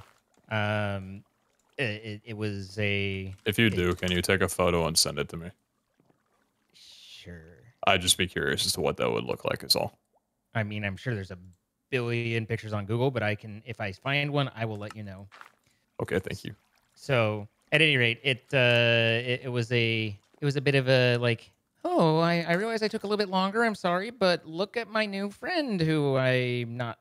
it was a. If you do, can you take a photo and send it to me? Sure. I'd just be curious as to what that would look like. Is all. I mean, I'm sure there's a billion pictures on Google, but if I find one, I will let you know. Okay, thank you. So. At any rate, it was a bit of a like, oh, I realize I took a little bit longer. I'm sorry, but look at my new friend who I'm not,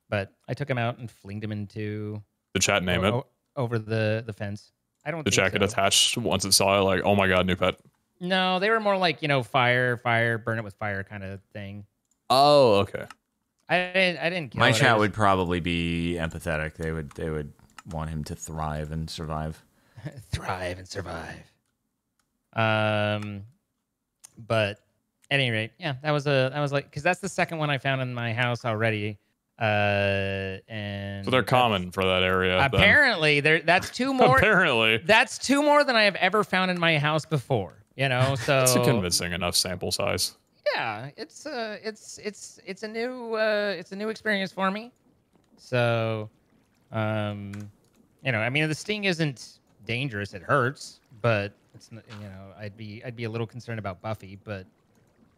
but I took him out and flinged him into the chat. Name it over the fence. I don't. The chat get attached once it saw it. Like, oh my god, new pet. No, they were more like fire, burn it with fire kind of thing. Oh, okay. I didn't. Kill my chat would probably be empathetic. They would want him to thrive and survive. Thrive and survive. But at any rate, yeah, that was like, because that's the second one I found in my house already. And so they're common for that area. Apparently, that's two more. Apparently, that's two more than I have ever found in my house before. So it's a convincing enough sample size. Yeah, it's a new experience for me. So. I mean, the sting isn't dangerous. It hurts, but it's I'd be a little concerned about Buffy, but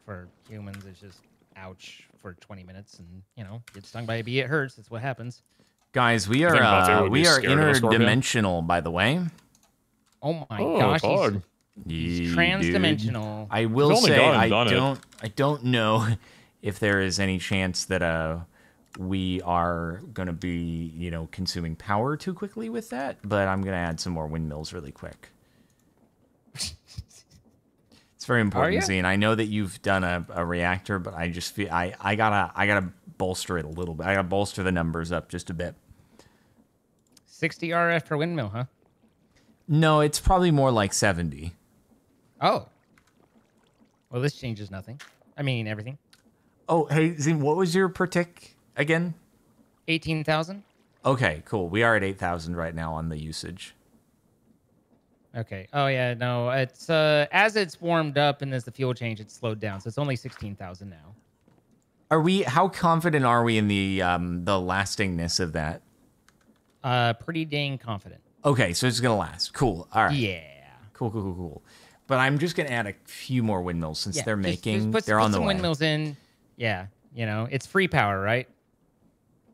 for humans, it's just ouch for 20 minutes, and get stung by a bee, it hurts. That's what happens. Guys, we are interdimensional, by the way. Oh my gosh, he's transdimensional. I will say I don't know if there is any chance that we are going to be, consuming power too quickly with that, but I'm going to add some more windmills really quick. It's very important, Zine. I know that you've done a reactor, but I just feel I gotta bolster it a little bit. I gotta bolster the numbers up just a bit. 60 RF per windmill, huh? No, it's probably more like 70. Oh. Well, this changes nothing. I mean, everything. Oh, hey, Zine, what was your per tick again? 18,000. Okay, cool. We are at 8,000 right now on the usage. Okay. Oh yeah, no. It's as it's warmed up and as the fuel change, it's slowed down. So it's only 16,000 now. How confident are we in the lastingness of that? Pretty dang confident. Okay, so it's gonna last. Cool. All right. Yeah. Cool. But I'm just gonna add a few more windmills since they're making. Put on the some way. windmills in. Yeah. You know, it's free power, right?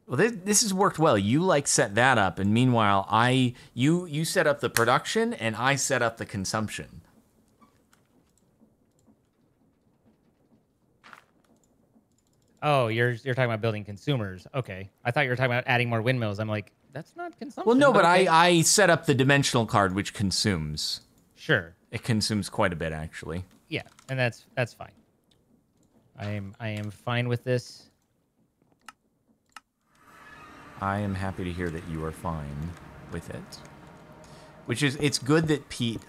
Well, this has worked well. You like set that up, and meanwhile, you set up the production, and I set up the consumption. Oh, you're talking about building consumers. Okay, I thought you were talking about adding more windmills. I'm like, that's not consumption. Well, no, but okay. I set up the dimensional card, which consumes. Sure. It consumes quite a bit, actually. Yeah, and that's fine. I am fine with this. I am happy to hear that you are fine with it. It's good that Pete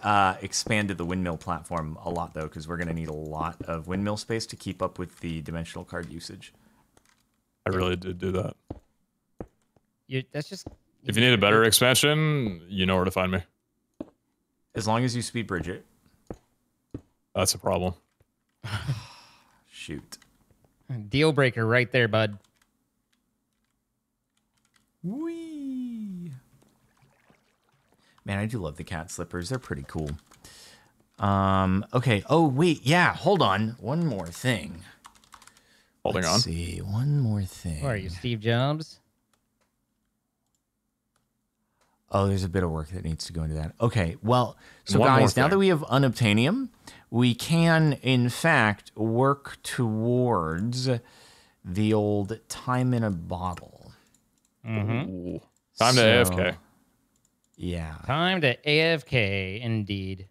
expanded the windmill platform a lot, though, because we're going to need a lot of windmill space to keep up with the dimensional card usage. I really did do that. That's just... If you need a better expansion, you know where to find me. As long as you speed bridge it. That's a problem. Shoot. Deal breaker right there, bud. Whee! Man, I do love the cat slippers. They're pretty cool. Okay. Oh, wait. Yeah, hold on. One more thing. Let's see. One more thing. Who are you, Steve Jobs? Oh, there's a bit of work that needs to go into that. Okay, well, so guys, now that we have unobtainium, we can, in fact, work towards the old time in a bottle. Mm-hmm. Time to AFK. Yeah. Time to AFK, indeed.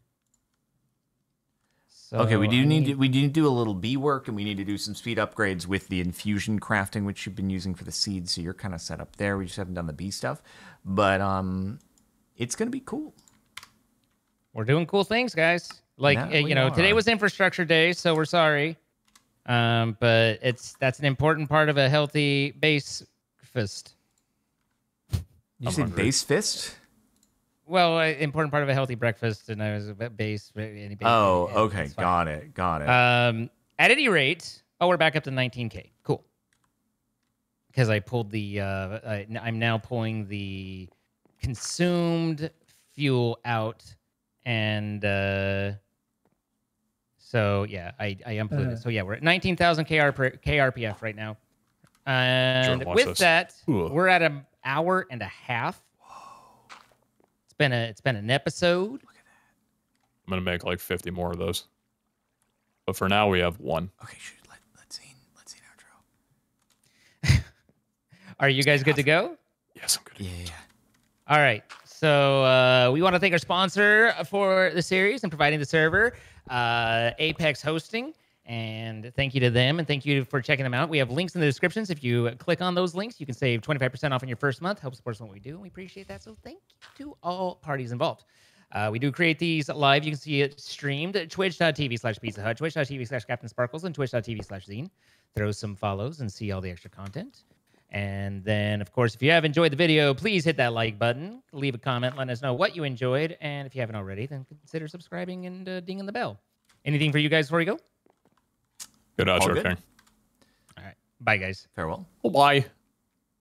So okay, we need to do a little bee work, and we need to do some speed upgrades with the infusion crafting, which you've been using for the seeds. So you're kind of set up there. We just haven't done the bee stuff, but it's gonna be cool. We're doing cool things, guys. Like today was infrastructure day, so we're sorry, but that's an important part of a healthy base fist. You said base fist? Well, important part of a healthy breakfast, and I was base. Oh, okay, got it. At any rate, we're back up to 19K. Cool. Because I pulled the, I'm now pulling the consumed fuel out, and so yeah, I unplugged it. So yeah, we're at 19,000 KRPF right now, and with that, we're at an hour and a half. It's been an episode. Look at that. I'm gonna make like 50 more of those, but for now we have one. Okay, shoot. Let's see an outro. Are you guys good to go? Yes, I'm good. Yeah. All right. So we want to thank our sponsor for the series and providing the server, Apex Hosting. And thank you to them, and thank you for checking them out. We have links in the descriptions. If you click on those links, you can save 25% off on your first month. Helps support what we do, and we appreciate that. So thank you to all parties involved. We do create these live. You can see it streamed at twitch.tv/Pizza Hut, twitch.tv/Captain Sparkles, and twitch.tv/Zine. Throw some follows and see all the extra content. And then, of course, if you have enjoyed the video, please hit that like button. Leave a comment. Let us know what you enjoyed. And if you haven't already, then consider subscribing and dinging the bell. Anything for you guys before we go? Good outro, King. All right. Bye, guys. Farewell. Bye.